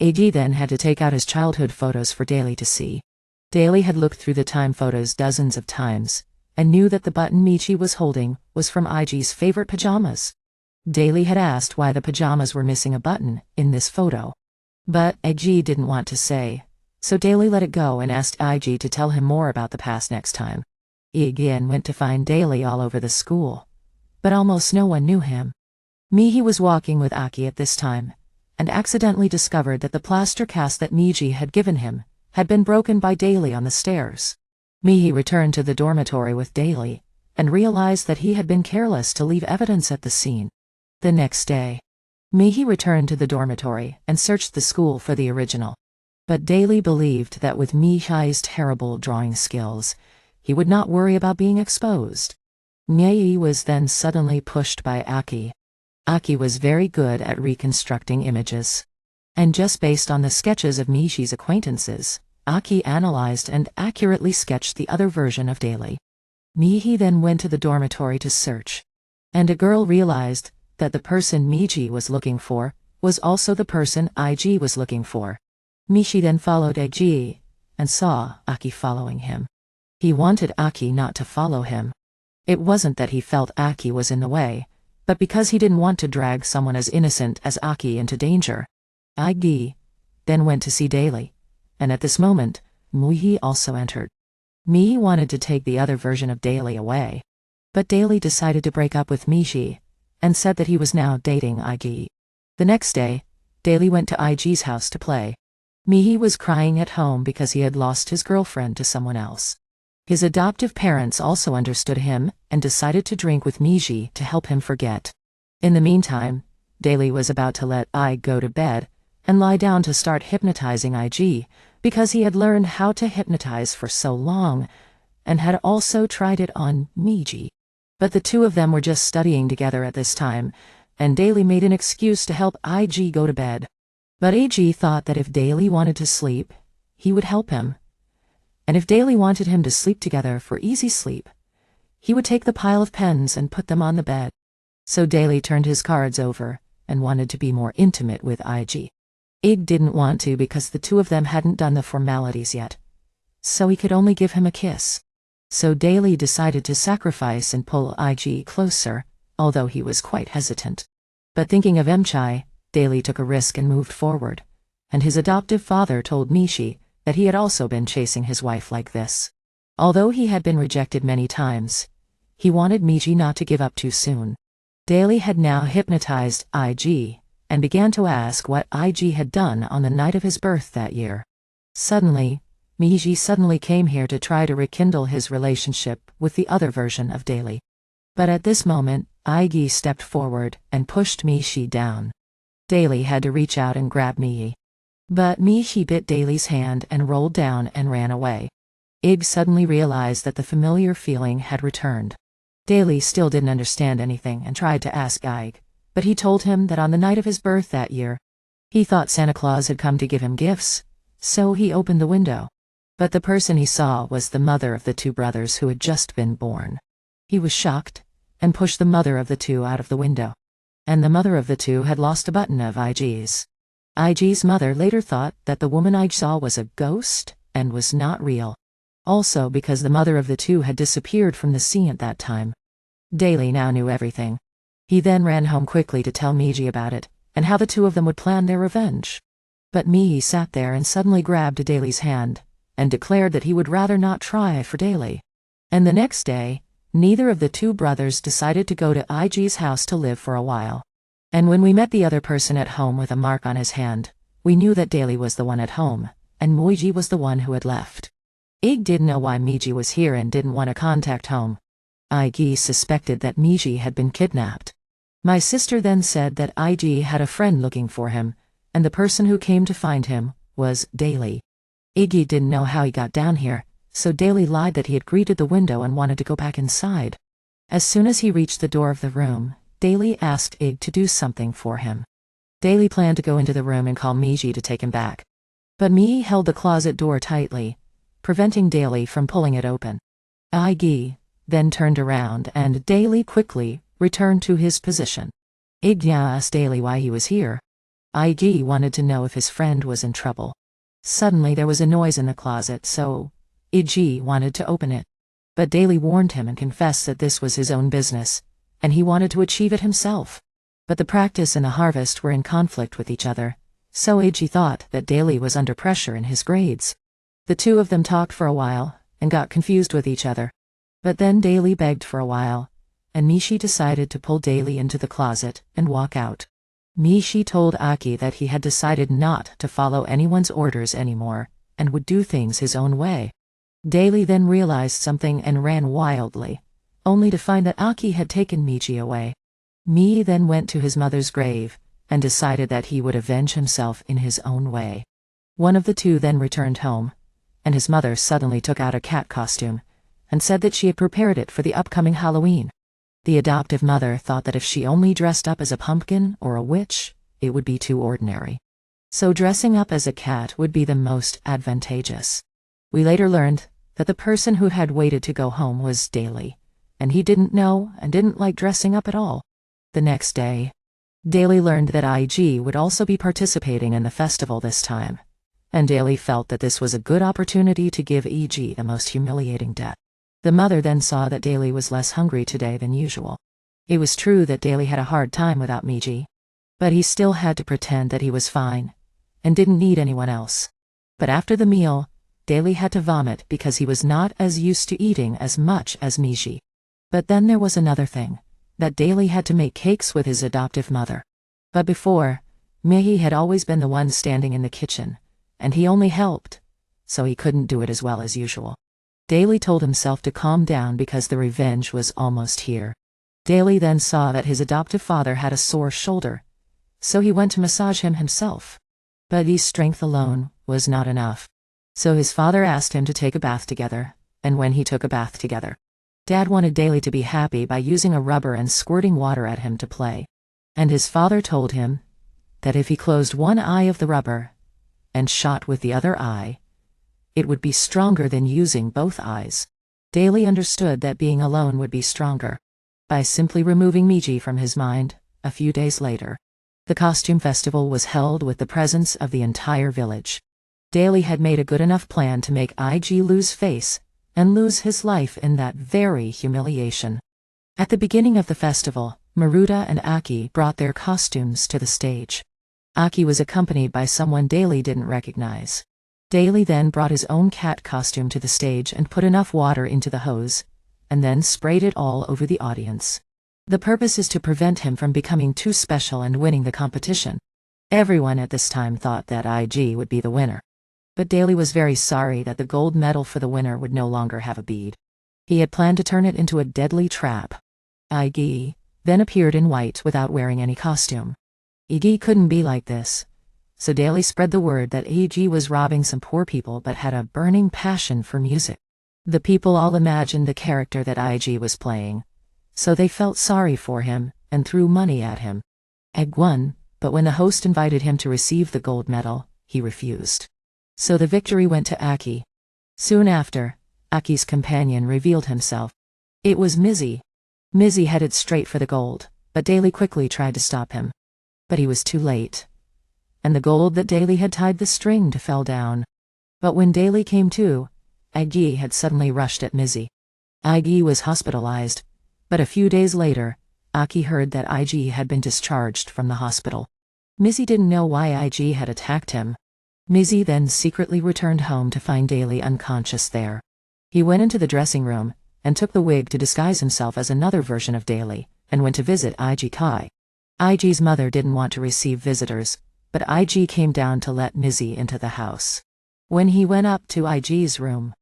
Ig then had to take out his childhood photos for Daily to see. Daily had looked through the time photos dozens of times, and knew that the button Migi was holding was from Ig's favorite pajamas. Daily had asked why the pajamas were missing a button in this photo. But Ig didn't want to say, so Daily let it go and asked Ig to tell him more about the past next time. Ig again went to find Daily all over the school, but almost no one knew him. Migi was walking with Aki at this time, and accidentally discovered that the plaster cast that Migi had given him had been broken by Daily on the stairs. Migi returned to the dormitory with Daily, and realized that he had been careless to leave evidence at the scene. The next day, Migi returned to the dormitory and searched the school for the original. But Daily believed that with Migi's terrible drawing skills, he would not worry about being exposed. Migi was then suddenly pushed by Aki. Aki was very good at reconstructing images. And just based on the sketches of Migi's acquaintances, Aki analyzed and accurately sketched the other version of Daily. Migi then went to the dormitory to search. And a girl realized that the person Migi was looking for was also the person Ig was looking for. Migi then followed Ig, and saw Aki following him. He wanted Aki not to follow him. It wasn't that he felt Aki was in the way, but because he didn't want to drag someone as innocent as Aki into danger. Ig then went to see Daily, and at this moment, Migi also entered. Migi wanted to take the other version of Daily away, but Daily decided to break up with Migi, and said that he was now dating Ig. The next day, Daily went to Ig's house to play. Migi was crying at home because he had lost his girlfriend to someone else. His adoptive parents also understood him and decided to drink with Migi to help him forget. In the meantime, Daily was about to let Ig go to bed and lie down to start hypnotizing Ig, because he had learned how to hypnotize for so long, and had also tried it on Migi. But the two of them were just studying together at this time, and Daily made an excuse to help Ig go to bed. But Ig thought that if Daily wanted to sleep, he would help him. And if Daily wanted him to sleep together for easy sleep, he would take the pile of pens and put them on the bed. So Daily turned his cards over and wanted to be more intimate with Ig. Ig didn't want to because the two of them hadn't done the formalities yet, so he could only give him a kiss. So Daily decided to sacrifice and pull Ig closer, although he was quite hesitant. But thinking of Mchi, Daily took a risk and moved forward, and his adoptive father told Migi that he had also been chasing his wife like this. Although he had been rejected many times, he wanted Migi not to give up too soon. Daily had now hypnotized Ig, and began to ask what Ig had done on the night of his birth that year. Suddenly, Migi suddenly came here to try to rekindle his relationship with the other version of Dali. But at this moment, Igi stepped forward and pushed Migi down. Dali had to reach out and grab Migi. But Migi bit Dali's hand and rolled down and ran away. Ig suddenly realized that the familiar feeling had returned. Dali still didn't understand anything and tried to ask Ig, but he told him that on the night of his birth that year, he thought Santa Claus had come to give him gifts, so he opened the window. But the person he saw was the mother of the two brothers who had just been born. He was shocked and pushed the mother of the two out of the window. And the mother of the two had lost a button of Ig's. Ig's mother later thought that the woman Ig saw was a ghost and was not real. Also because the mother of the two had disappeared from the scene at that time. Dali now knew everything. He then ran home quickly to tell Migi about it, and how the two of them would plan their revenge. But Migi sat there and suddenly grabbed Dali's hand, and declared that he would rather not try for Dali. And the next day, neither of the two brothers decided to go to Ig's house to live for a while. And when we met the other person at home with a mark on his hand, we knew that Dali was the one at home, and Migi was the one who had left. Ig didn't know why Migi was here and didn't want to contact home. Ig suspected that Migi had been kidnapped. My sister then said that Ig had a friend looking for him, and the person who came to find him was Dali. Iggy didn't know how he got down here, so Dali lied that he had greeted the window and wanted to go back inside. As soon as he reached the door of the room, Dali asked Ig to do something for him. Dali planned to go into the room and call Migi to take him back. But Migi held the closet door tightly, preventing Dali from pulling it open. Ig then turned around and Dali quickly returned to his position. Ig asked Dali why he was here. Ig wanted to know if his friend was in trouble. Suddenly there was a noise in the closet, so Ig wanted to open it. But Dali warned him and confessed that this was his own business, and he wanted to achieve it himself. But the practice and the harvest were in conflict with each other, so Ig thought that Dali was under pressure in his grades. The two of them talked for a while, and got confused with each other. But then Dali begged for a while, and Migi decided to pull Dali into the closet and walk out. Migi told Aki that he had decided not to follow anyone's orders anymore, and would do things his own way. Dali then realized something and ran wildly, only to find that Aki had taken Migi away. Migi then went to his mother's grave, and decided that he would avenge himself in his own way. One of the two then returned home, and his mother suddenly took out a cat costume, and said that she had prepared it for the upcoming Halloween. The adoptive mother thought that if she only dressed up as a pumpkin or a witch, it would be too ordinary. So dressing up as a cat would be the most advantageous. We later learned that the person who had waited to go home was Dali, and he didn't know and didn't like dressing up at all. The next day, Dali learned that Ig would also be participating in the festival this time, and Dali felt that this was a good opportunity to give Ig the most humiliating death. The mother then saw that Dali was less hungry today than usual. It was true that Dali had a hard time without Migi, but he still had to pretend that he was fine, and didn't need anyone else. But after the meal, Dali had to vomit because he was not as used to eating as much as Migi. But then there was another thing, that Dali had to make cakes with his adoptive mother. But before, Migi had always been the one standing in the kitchen, and he only helped, so he couldn't do it as well as usual. Dali told himself to calm down because the revenge was almost here. Dali then saw that his adoptive father had a sore shoulder, so he went to massage him himself. But his strength alone was not enough. So his father asked him to take a bath together, and when he took a bath together, Dad wanted Dali to be happy by using a rubber and squirting water at him to play. And his father told him that if he closed one eye of the rubber and shot with the other eye, it would be stronger than using both eyes. Dali understood that being alone would be stronger. By simply removing Migi from his mind, a few days later, the costume festival was held with the presence of the entire village. Dali had made a good enough plan to make Ig lose face, and lose his life in that very humiliation. At the beginning of the festival, Maruta and Aki brought their costumes to the stage. Aki was accompanied by someone Dali didn't recognize. Dali then brought his own cat costume to the stage and put enough water into the hose, and then sprayed it all over the audience. The purpose is to prevent him from becoming too special and winning the competition. Everyone at this time thought that Ig would be the winner. But Dali was very sorry that the gold medal for the winner would no longer have a bead. He had planned to turn it into a deadly trap. Igi then appeared in white without wearing any costume. Igi couldn't be like this. So Dali spread the word that Igi was robbing some poor people but had a burning passion for music. The people all imagined the character that Igi was playing, so they felt sorry for him and threw money at him. Ig won, but when the host invited him to receive the gold medal, he refused. So the victory went to Aki. Soon after, Aki's companion revealed himself. It was Migi. Migi headed straight for the gold, but Dali quickly tried to stop him. But he was too late. And the gold that Dali had tied the string to fell down. But when Dali came to, Igi had suddenly rushed at Migi. Igi was hospitalized, but a few days later, Aki heard that Igi had been discharged from the hospital. Migi didn't know why Igi had attacked him. Migi then secretly returned home to find Dali unconscious there. He went into the dressing room, and took the wig to disguise himself as another version of Dali, and went to visit Igi Kai. Igi's mother didn't want to receive visitors, but Igi came down to let Migi into the house. When he went up to Igi's room,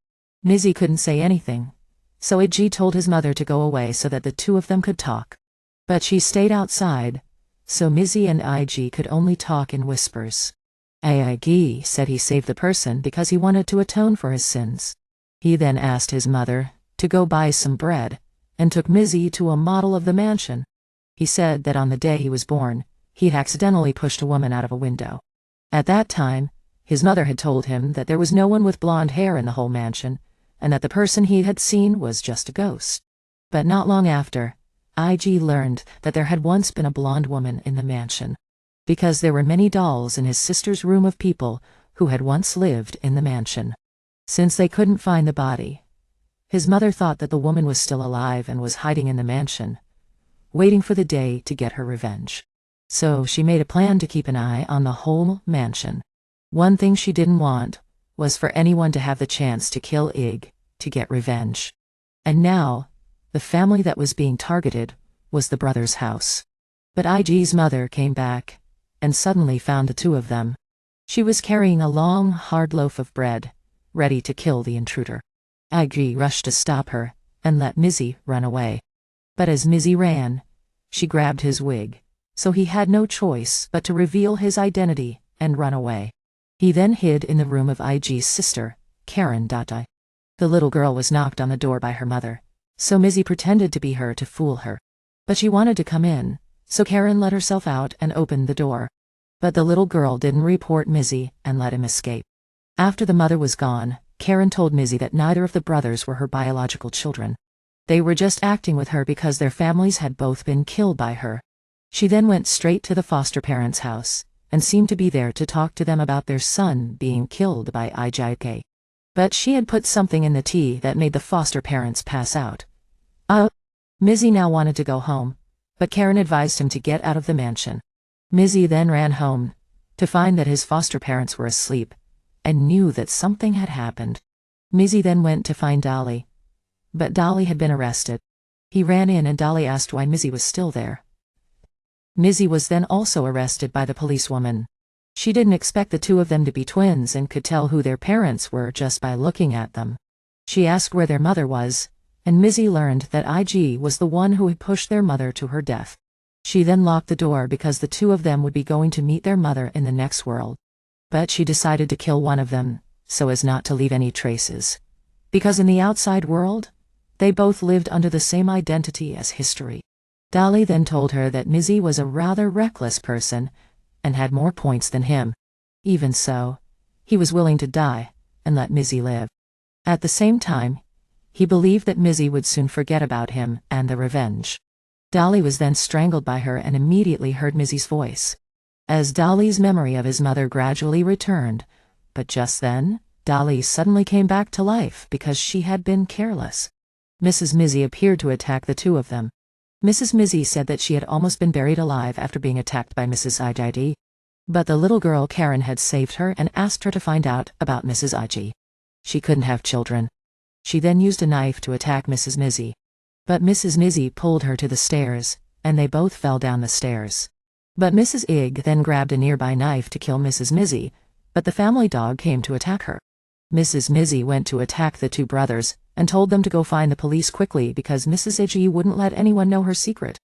Migi couldn't say anything, so Igi told his mother to go away so that the two of them could talk. But she stayed outside, so Migi and Igi could only talk in whispers. Igi said he saved the person because he wanted to atone for his sins. He then asked his mother to go buy some bread, and took Migi to a model of the mansion. He said that on the day he was born, he'd accidentally pushed a woman out of a window. At that time, his mother had told him that there was no one with blonde hair in the whole mansion, and that the person he had seen was just a ghost. But not long after, Igi learned that there had once been a blonde woman in the mansion, because there were many dolls in his sister's room of people who had once lived in the mansion. Since they couldn't find the body, his mother thought that the woman was still alive and was hiding in the mansion, waiting for the day to get her revenge. So she made a plan to keep an eye on the whole mansion. One thing she didn't want was for anyone to have the chance to kill Ig to get revenge. And now, the family that was being targeted was the brothers' house. But Igi's mother came back, and suddenly found the two of them. She was carrying a long, hard loaf of bread, ready to kill the intruder. Igi rushed to stop her, and let Migi run away. But as Migi ran, she grabbed his wig, so he had no choice but to reveal his identity and run away. He then hid in the room of Igi's sister, Karen. The little girl was knocked on the door by her mother, so Migi pretended to be her to fool her. But she wanted to come in, so Karen let herself out and opened the door. But the little girl didn't report Migi and let him escape. After the mother was gone, Karen told Migi that neither of the brothers were her biological children. They were just acting with her because their families had both been killed by her. She then went straight to the foster parents' house, and seemed to be there to talk to them about their son being killed by Igi. But she had put something in the tea that made the foster parents pass out. Migi now wanted to go home, but Karen advised him to get out of the mansion. Migi then ran home, to find that his foster parents were asleep, and knew that something had happened. Migi then went to find Dali, but Dali had been arrested. He ran in and Dali asked why Migi was still there. Migi was then also arrested by the policewoman. She didn't expect the two of them to be twins and could tell who their parents were just by looking at them. She asked where their mother was, and Migi learned that Ig was the one who had pushed their mother to her death. She then locked the door because the two of them would be going to meet their mother in the next world. But she decided to kill one of them, so as not to leave any traces. Because in the outside world, they both lived under the same identity as History. Dali then told her that Migi was a rather reckless person, and had more points than him. Even so, he was willing to die, and let Migi live. At the same time, he believed that Migi would soon forget about him and the revenge. Dali was then strangled by her and immediately heard Migi's voice. As Dali's memory of his mother gradually returned, but just then, Dali suddenly came back to life because she had been careless. Mrs. Migi appeared to attack the two of them. Mrs. Migi said that she had almost been buried alive after being attacked by Mrs. Ig. But the little girl Karen had saved her and asked her to find out about Mrs. Ig. She couldn't have children. She then used a knife to attack Mrs. Migi. But Mrs. Migi pulled her to the stairs, and they both fell down the stairs. But Mrs. Ig then grabbed a nearby knife to kill Mrs. Migi, but the family dog came to attack her. Mrs. Mizzy went to attack the two brothers, and told them to go find the police quickly because Mrs. Ig wouldn't let anyone know her secret.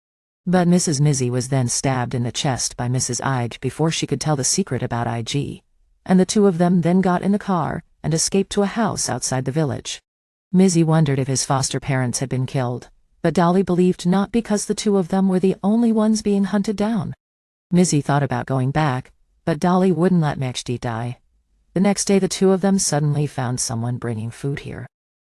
But Mrs. Mizzy was then stabbed in the chest by Mrs. Ig before she could tell the secret about Ig, and the two of them then got in the car and escaped to a house outside the village. Mizzy wondered if his foster parents had been killed, but Dali believed not because the two of them were the only ones being hunted down. Mizzy thought about going back, but Dali wouldn't let Migi die. The next day the two of them suddenly found someone bringing food here.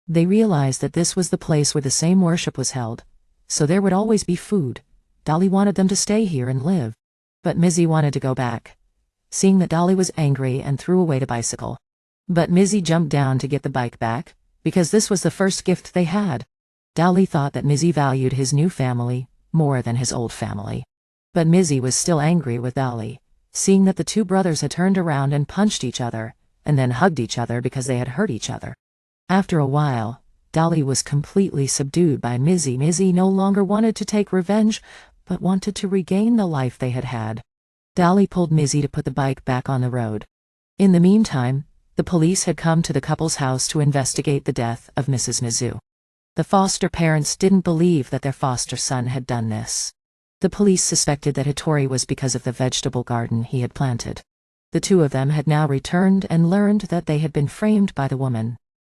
They realized that this was the place where the same worship was held, so there would always be food. Dali wanted them to stay here and live, but Mizzy wanted to go back. Seeing that Dali was angry and threw away the bicycle. But Mizzy jumped down to get the bike back, because this was the first gift they had. Dali thought that Mizzy valued his new family more than his old family. But Mizzy was still angry with Dali, seeing that the two brothers had turned around and punched each other, and then hugged each other because they had hurt each other. After a while, Dali was completely subdued by Mizzy. Mizzy no longer wanted to take revenge, but wanted to regain the life they had had. Dali pulled Mizzy to put the bike back on the road. In the meantime, the police had come to the couple's house to investigate the death of Mrs. Mizu. The foster parents didn't believe that their foster son had done this. The police suspected that Hitori was because of the vegetable garden he had planted. The two of them had now returned and learned that they had been framed by the woman.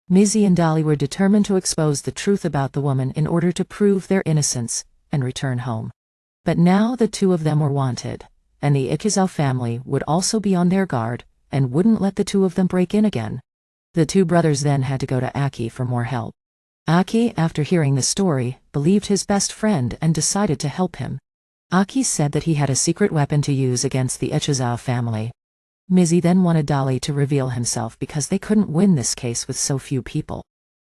Mizzy and Dali were determined to expose the truth about the woman in order to prove their innocence and return home. But now the two of them were wanted, and the Ikizawa family would also be on their guard and wouldn't let the two of them break in again. The two brothers then had to go to Aki for more help. Aki, after hearing the story, believed his best friend and decided to help him. Aki said that he had a secret weapon to use against the Ichizawa family. Mizzy then wanted Dali to reveal himself because they couldn't win this case with so few people.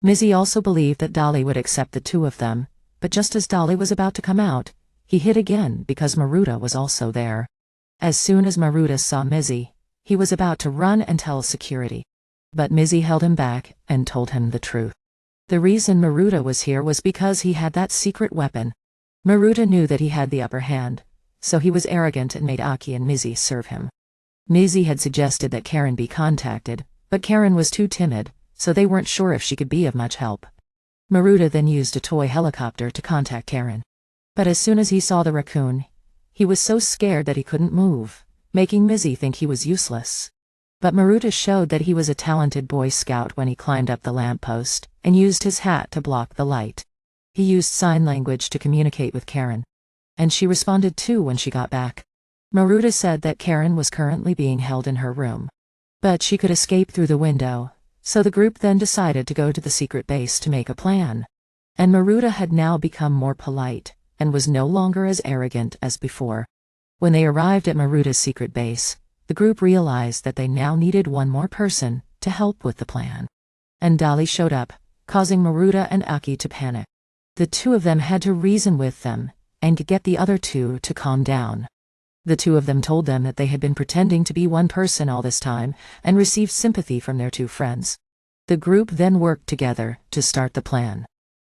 Mizzy also believed that Dali would accept the two of them, but just as Dali was about to come out, he hid again because Maruta was also there. As soon as Maruta saw Mizzy, he was about to run and tell security. But Mizzy held him back and told him the truth. The reason Maruta was here was because he had that secret weapon. Maruta knew that he had the upper hand, so he was arrogant and made Aki and Mizzy serve him. Mizzy had suggested that Karen be contacted, but Karen was too timid, so they weren't sure if she could be of much help. Maruta then used a toy helicopter to contact Karen. But as soon as he saw the raccoon, he was so scared that he couldn't move, making Mizzy think he was useless. But Maruta showed that he was a talented Boy Scout when he climbed up the lamppost and used his hat to block the light. He used sign language to communicate with Karen. And she responded too when she got back. Maruta said that Karen was currently being held in her room. But she could escape through the window, so the group then decided to go to the secret base to make a plan. And Maruta had now become more polite, and was no longer as arrogant as before. When they arrived at Maruta's secret base, the group realized that they now needed one more person to help with the plan. And Dali showed up, causing Maruta and Aki to panic. The two of them had to reason with them, and get the other two to calm down. The two of them told them that they had been pretending to be one person all this time, and received sympathy from their two friends. The group then worked together to start the plan.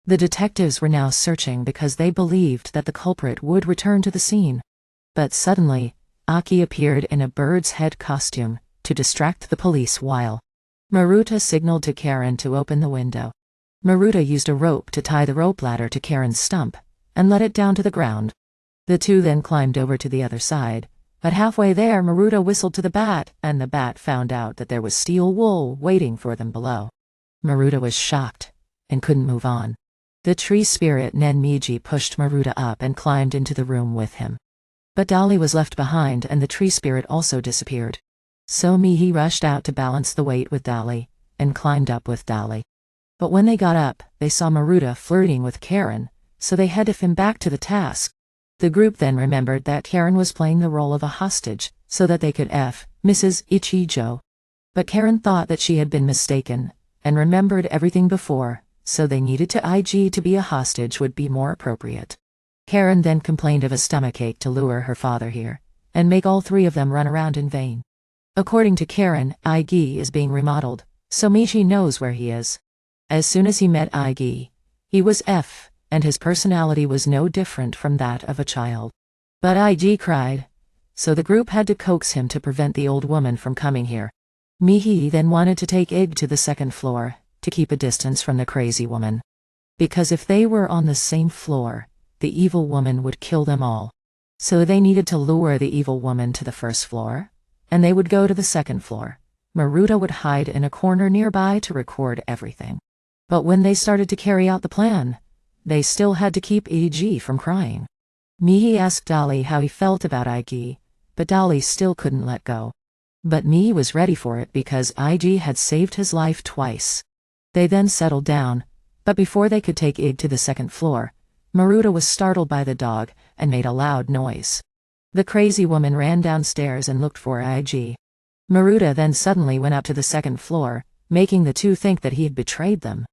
The detectives were now searching because they believed that the culprit would return to the scene. But suddenly, Aki appeared in a bird's head costume to distract the police while Maruta signaled to Karen to open the window. Maruta used a rope to tie the rope ladder to Karen's stump and let it down to the ground. The two then climbed over to the other side, but halfway there Maruta whistled to the bat, and the bat found out that there was steel wool waiting for them below. Maruta was shocked and couldn't move on. The tree spirit Nen Migi pushed Maruta up and climbed into the room with him. But Dali was left behind and the tree spirit also disappeared. So Mihi rushed out to balance the weight with Dali, and climbed up with Dali. But when they got up, they saw Maruta flirting with Karen, so they headed him back to the task. The group then remembered that Karen was playing the role of a hostage, so that they could Mrs. Ichijo. But Karen thought that she had been mistaken, and remembered everything before, so they needed to IG to be a hostage would be more appropriate. Karen then complained of a stomachache to lure her father here, and make all three of them run around in vain. According to Karen, IG is being remodeled, so Michi knows where he is. As soon as he met IG, he was and his personality was no different from that of a child. But IG cried, so the group had to coax him to prevent the old woman from coming here. Migi then wanted to take Ig to the second floor, to keep a distance from the crazy woman. Because if they were on the same floor, the evil woman would kill them all. So they needed to lure the evil woman to the first floor, and they would go to the second floor. Maruta would hide in a corner nearby to record everything. But when they started to carry out the plan, they still had to keep Ig from crying. Migi asked Dali how he felt about Ig, but Dali still couldn't let go. But Migi was ready for it because Ig had saved his life twice. They then settled down, but before they could take Ig to the second floor, Maruta was startled by the dog and made a loud noise. The crazy woman ran downstairs and looked for Ig. Maruta then suddenly went up to the second floor, making the two think that he had betrayed them.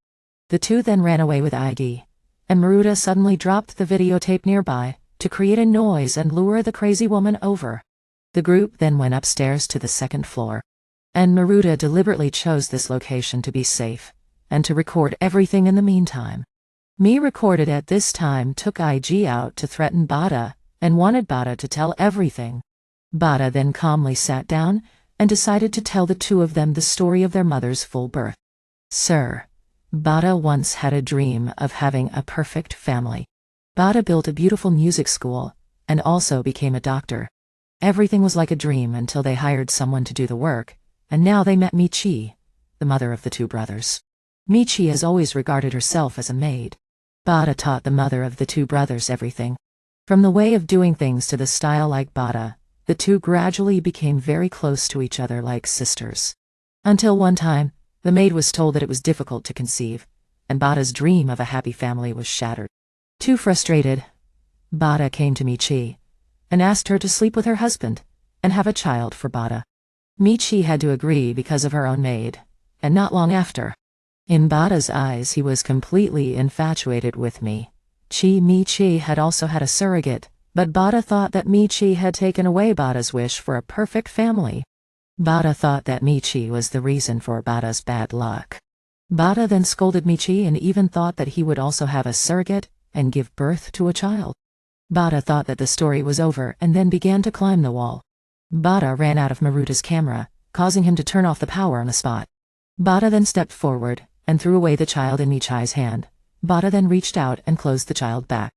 The two then ran away with Ig, and Maruta suddenly dropped the videotape nearby to create a noise and lure the crazy woman over. The group then went upstairs to the second floor, and Maruta deliberately chose this location to be safe and to record everything in the meantime. Me recorded at this time took Ig out to threaten Bada and wanted Bada to tell everything. Bada then calmly sat down and decided to tell the two of them the story of their mother's full birth. Sir, Bada once had a dream of having a perfect family. Bada built a beautiful music school and also became a doctor. Everything was like a dream until they hired someone to do the work, and now they met Michi, the mother of the two brothers. Michi has always regarded herself as a maid. Bada taught the mother of the two brothers everything. From the way of doing things to the style like Bada, the two gradually became very close to each other like sisters. Until one time, the maid was told that it was difficult to conceive, and Bada's dream of a happy family was shattered. Too frustrated, Bada came to Michi and asked her to sleep with her husband and have a child for Bada. Michi had to agree because of her own maid, and not long after. In Bada's eyes he was completely infatuated with me. Michi had also had a surrogate, but Bada thought that Michi had taken away Bada's wish for a perfect family. Bada thought that Michi was the reason for Bada's bad luck. Bada then scolded Michi and even thought that he would also have a surrogate and give birth to a child. Bada thought that the story was over and then began to climb the wall. Bada ran out of Maruta's camera, causing him to turn off the power on the spot. Bada then stepped forward and threw away the child in Michi's hand. Bada then reached out and closed the child back.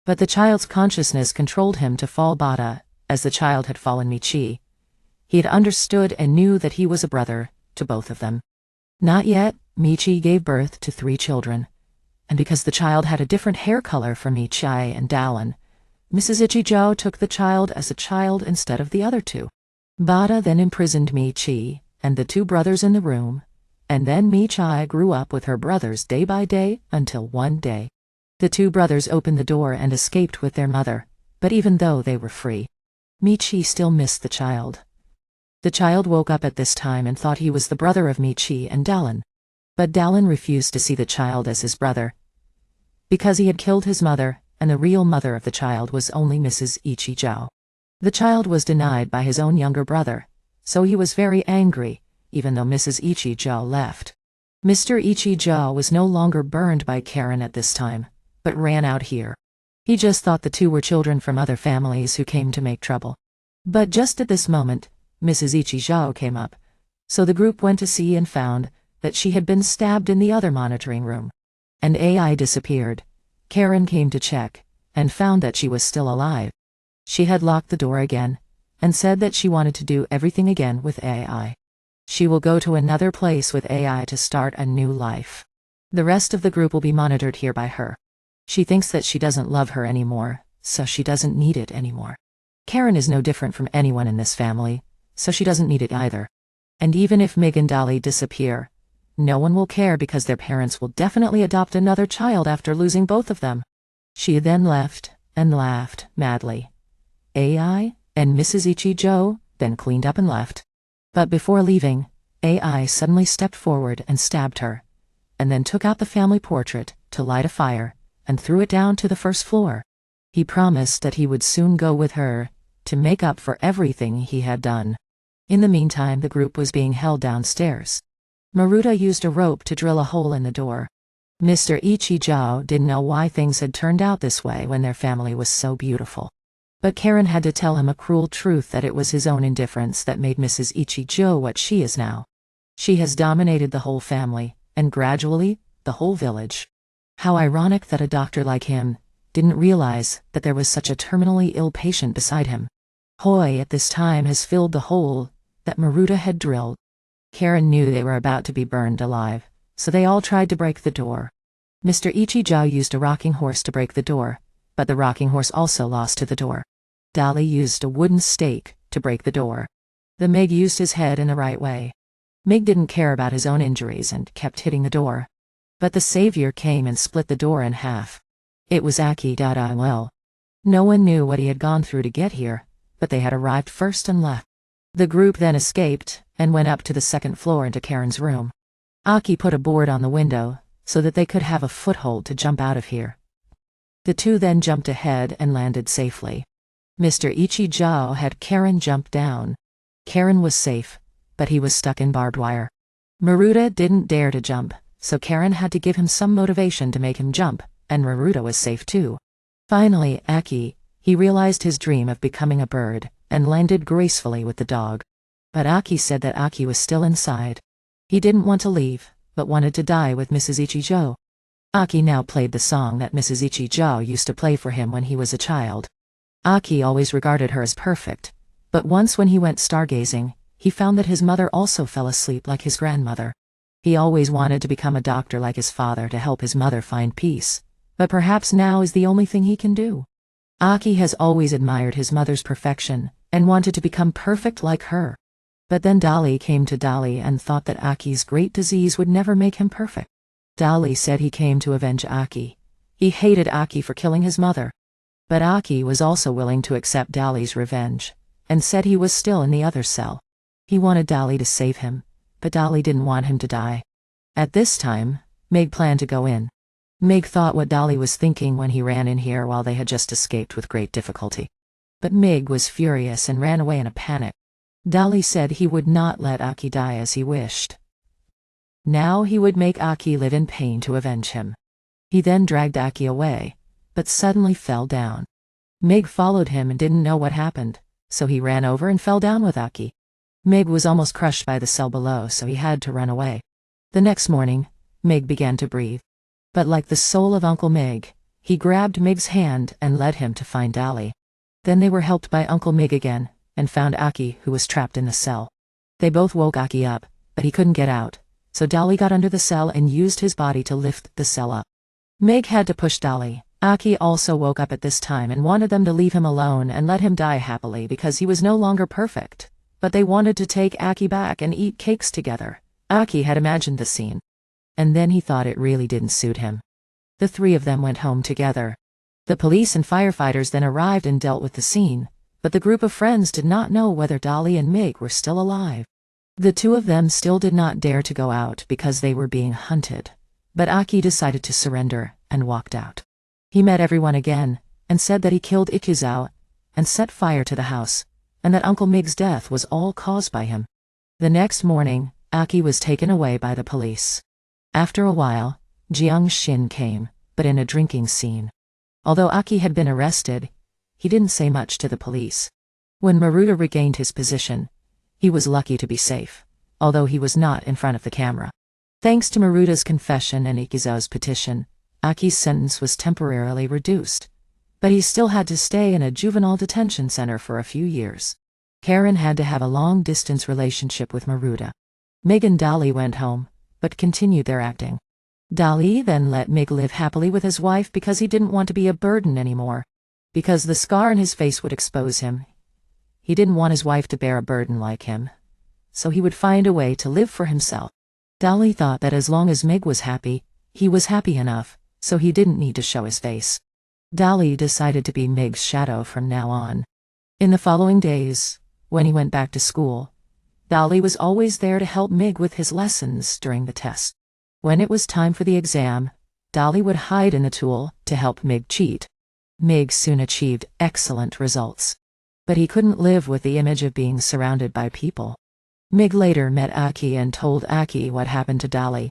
But the child's consciousness controlled him to fall Bada, as the child had fallen Michi. He had understood and knew that he was a brother to both of them. Not yet, Michi gave birth to 3 children. And because the child had a different hair color from Michi and Dallin, Mrs. Ichijo took the child as a child instead of the other 2. Bada then imprisoned Michi and the 2 brothers in the room, and then Michi grew up with her brothers day by day until one day. The 2 brothers opened the door and escaped with their mother, but even though they were free, Michi still missed the child. The child woke up at this time and thought he was the brother of Michi and Dallin. But Dallin refused to see the child as his brother, because he had killed his mother, and the real mother of the child was only Mrs. Ichijo. The child was denied by his own younger brother, so he was very angry, even though Mrs. Ichijo left. Mr. Ichijo was no longer burned by Karen at this time, but ran out here. He just thought the 2 were children from other families who came to make trouble. But just at this moment, Mrs. Ichijo came up, so the group went to see and found that she had been stabbed in the other monitoring room. And AI disappeared. Karen came to check, and found that she was still alive. She had locked the door again, and said that she wanted to do everything again with AI. She will go to another place with AI to start a new life. The rest of the group will be monitored here by her. She thinks that she doesn't love her anymore, so she doesn't need it anymore. Karen is no different from anyone in this family, so she doesn't need it either. And even if Migi and Dali disappear, no one will care because their parents will definitely adopt another child after losing both of them. She then left and laughed madly. AI and Mrs. Ichijo then cleaned up and left. But before leaving, AI suddenly stepped forward and stabbed her, and then took out the family portrait to light a fire and threw it down to the first floor. He promised that he would soon go with her to make up for everything he had done. In the meantime, the group was being held downstairs. Maruta used a rope to drill a hole in the door. Mr. Ichijo didn't know why things had turned out this way when their family was so beautiful. But Karen had to tell him a cruel truth that it was his own indifference that made Mrs. Ichijo what she is now. She has dominated the whole family, and gradually, the whole village. How ironic that a doctor like him didn't realize that there was such a terminally ill patient beside him. Hoi at this time has filled the hole that Maruta had drilled. Karen knew they were about to be burned alive, so they all tried to break the door. Mr. Ichijo used a rocking horse to break the door, but the rocking horse also lost to the door. Dali used a wooden stake to break the door. The Mig used his head in the right way. Mig didn't care about his own injuries and kept hitting the door. But the savior came and split the door in half. It was Aki Dada. Well, no one knew what he had gone through to get here, but they had arrived first and left. The group then escaped and went up to the second floor into Karen's room. Aki put a board on the window so that they could have a foothold to jump out of here. The two then jumped ahead and landed safely. Mr. Ichijo had Karen jump down. Karen was safe, but he was stuck in barbed wire. Maruta didn't dare to jump, so Karen had to give him some motivation to make him jump, and Maruta was safe too. Finally, he realized his dream of becoming a bird, and landed gracefully with the dog. But Aki said that Aki was still inside. He didn't want to leave, but wanted to die with Mrs. Ichijo. Aki now played the song that Mrs. Ichijo used to play for him when he was a child. Aki always regarded her as perfect, but once when he went stargazing, he found that his mother also fell asleep like his grandmother. He always wanted to become a doctor like his father to help his mother find peace, but perhaps now is the only thing he can do. Aki has always admired his mother's perfection, and wanted to become perfect like her. But then Dali came to Dali and thought that Aki's great disease would never make him perfect. Dali said he came to avenge Aki. He hated Aki for killing his mother. But Aki was also willing to accept Dali's revenge, and said he was still in the other cell. He wanted Dali to save him, but Dali didn't want him to die. At this time, Meg planned to go in. Meg thought what Dali was thinking when he ran in here while they had just escaped with great difficulty. But Meg was furious and ran away in a panic. Dali said he would not let Aki die as he wished. Now he would make Aki live in pain to avenge him. He then dragged Aki away, but suddenly fell down. Meg followed him and didn't know what happened, so he ran over and fell down with Aki. Meg was almost crushed by the cell below, so he had to run away. The next morning, Meg began to breathe. But like the soul of Uncle Meg, he grabbed Meg's hand and led him to find Dali. Then they were helped by Uncle Meg again, and found Aki, who was trapped in the cell. They both woke Aki up, but he couldn't get out, so Dali got under the cell and used his body to lift the cell up. Meg had to push Dali. Aki also woke up at this time and wanted them to leave him alone and let him die happily because he was no longer perfect. But they wanted to take Aki back and eat cakes together. Aki had imagined the scene. And then he thought it really didn't suit him. The three of them went home together. The police and firefighters then arrived and dealt with the scene, but the group of friends did not know whether Dali and Meg were still alive. The two of them still did not dare to go out because they were being hunted. But Aki decided to surrender and walked out. He met everyone again, and said that he killed Ikuzo, and set fire to the house, and that Uncle Meg's death was all caused by him. The next morning, Aki was taken away by the police. After a while, Jiang Xin came, but in a drinking scene. Although Aki had been arrested, he didn't say much to the police. When Maruta regained his position, he was lucky to be safe, although he was not in front of the camera. Thanks to Maruta's confession and Ikuzo's petition, Aki's sentence was temporarily reduced, but he still had to stay in a juvenile detention center for a few years. Karen had to have a long-distance relationship with Maruta. Meg and Dali went home, but continued their acting. Dali then let Meg live happily with his wife because he didn't want to be a burden anymore. Because the scar on his face would expose him. He didn't want his wife to bear a burden like him, so he would find a way to live for himself. Dali thought that as long as Meg was happy, he was happy enough, so he didn't need to show his face. Dali decided to be Meg's shadow from now on. In the following days, when he went back to school, Dali was always there to help Meg with his lessons during the test. When it was time for the exam, Dali would hide in the tool to help Meg cheat. Meg soon achieved excellent results. But he couldn't live with the image of being surrounded by people. Meg later met Aki and told Aki what happened to Dali.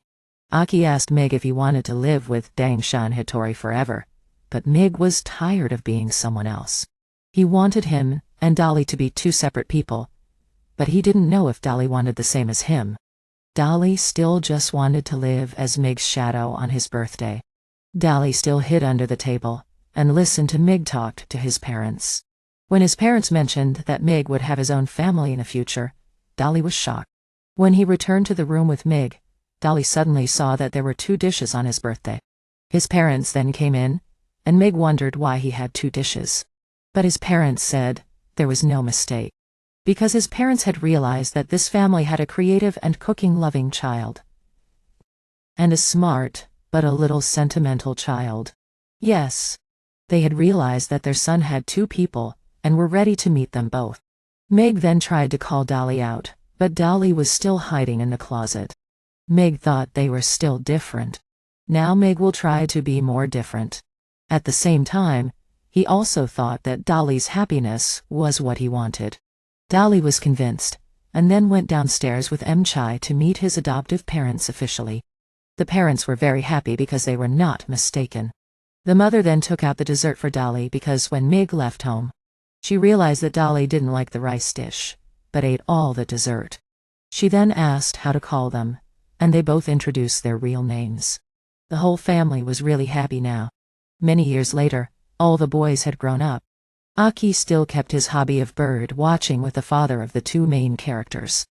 Aki asked Meg if he wanted to live with Dangsha and Hitori forever, but Meg was tired of being someone else. He wanted him and Dali to be two separate people, but he didn't know if Dali wanted the same as him. Dali still just wanted to live as Mig's shadow on his birthday. Dali still hid under the table and listened to Mig talk to his parents. When his parents mentioned that Mig would have his own family in the future, Dali was shocked. When he returned to the room with Mig, Dali suddenly saw that there were 2 dishes on his birthday. His parents then came in, and Mig wondered why he had 2 dishes. But his parents said there was no mistake, because his parents had realized that this family had a creative and cooking-loving child. And a smart, but a little sentimental child. Yes, they had realized that their son had 2 people, and were ready to meet them both. Mig then tried to call Dali out, but Dali was still hiding in the closet. Mig thought they were still different. Now Mig will try to be more different. At the same time, he also thought that Dali's happiness was what he wanted. Dali was convinced, and then went downstairs with Chai to meet his adoptive parents officially. The parents were very happy because they were not mistaken. The mother then took out the dessert for Dali because when Mig left home, she realized that Dali didn't like the rice dish, but ate all the dessert. She then asked how to call them, and they both introduced their real names. The whole family was really happy now. Many years later, all the boys had grown up. Aki still kept his hobby of bird watching with the father of the 2 main characters.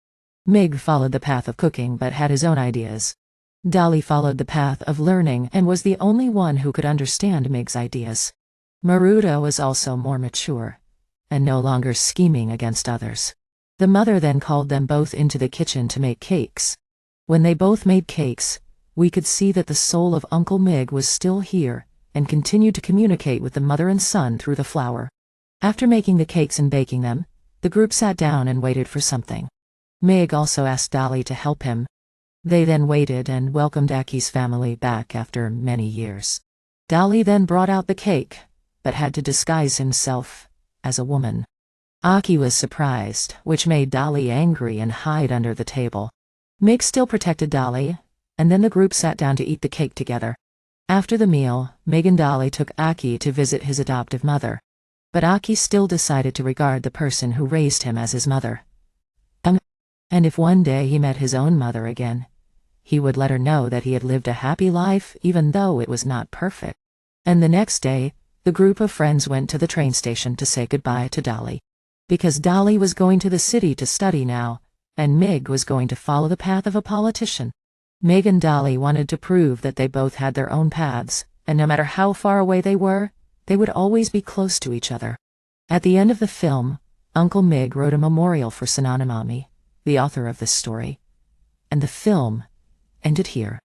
Mig followed the path of cooking but had his own ideas. Dali followed the path of learning and was the only one who could understand Mig's ideas. Maruta was also more mature, and no longer scheming against others. The mother then called them both into the kitchen to make cakes. When they both made cakes, we could see that the soul of Uncle Mig was still here, and continued to communicate with the mother and son through the flour. After making the cakes and baking them, the group sat down and waited for something. Mig also asked Dali to help him. They then waited and welcomed Aki's family back after many years. Dali then brought out the cake, but had to disguise himself as a woman. Aki was surprised, which made Dali angry and hide under the table. Mig still protected Dali, and then the group sat down to eat the cake together. After the meal, Mig and Dali took Aki to visit his adoptive mother. But Aki still decided to regard the person who raised him as his mother. And if one day he met his own mother again, he would let her know that he had lived a happy life even though it was not perfect. And the next day, the group of friends went to the train station to say goodbye to Dali. Because Dali was going to the city to study now, and Mig was going to follow the path of a politician. Mig and Dali wanted to prove that they both had their own paths, and no matter how far away they were, they would always be close to each other. At the end of the film, Uncle Mig wrote a memorial for Sananamami, the author of this story. And the film ended here.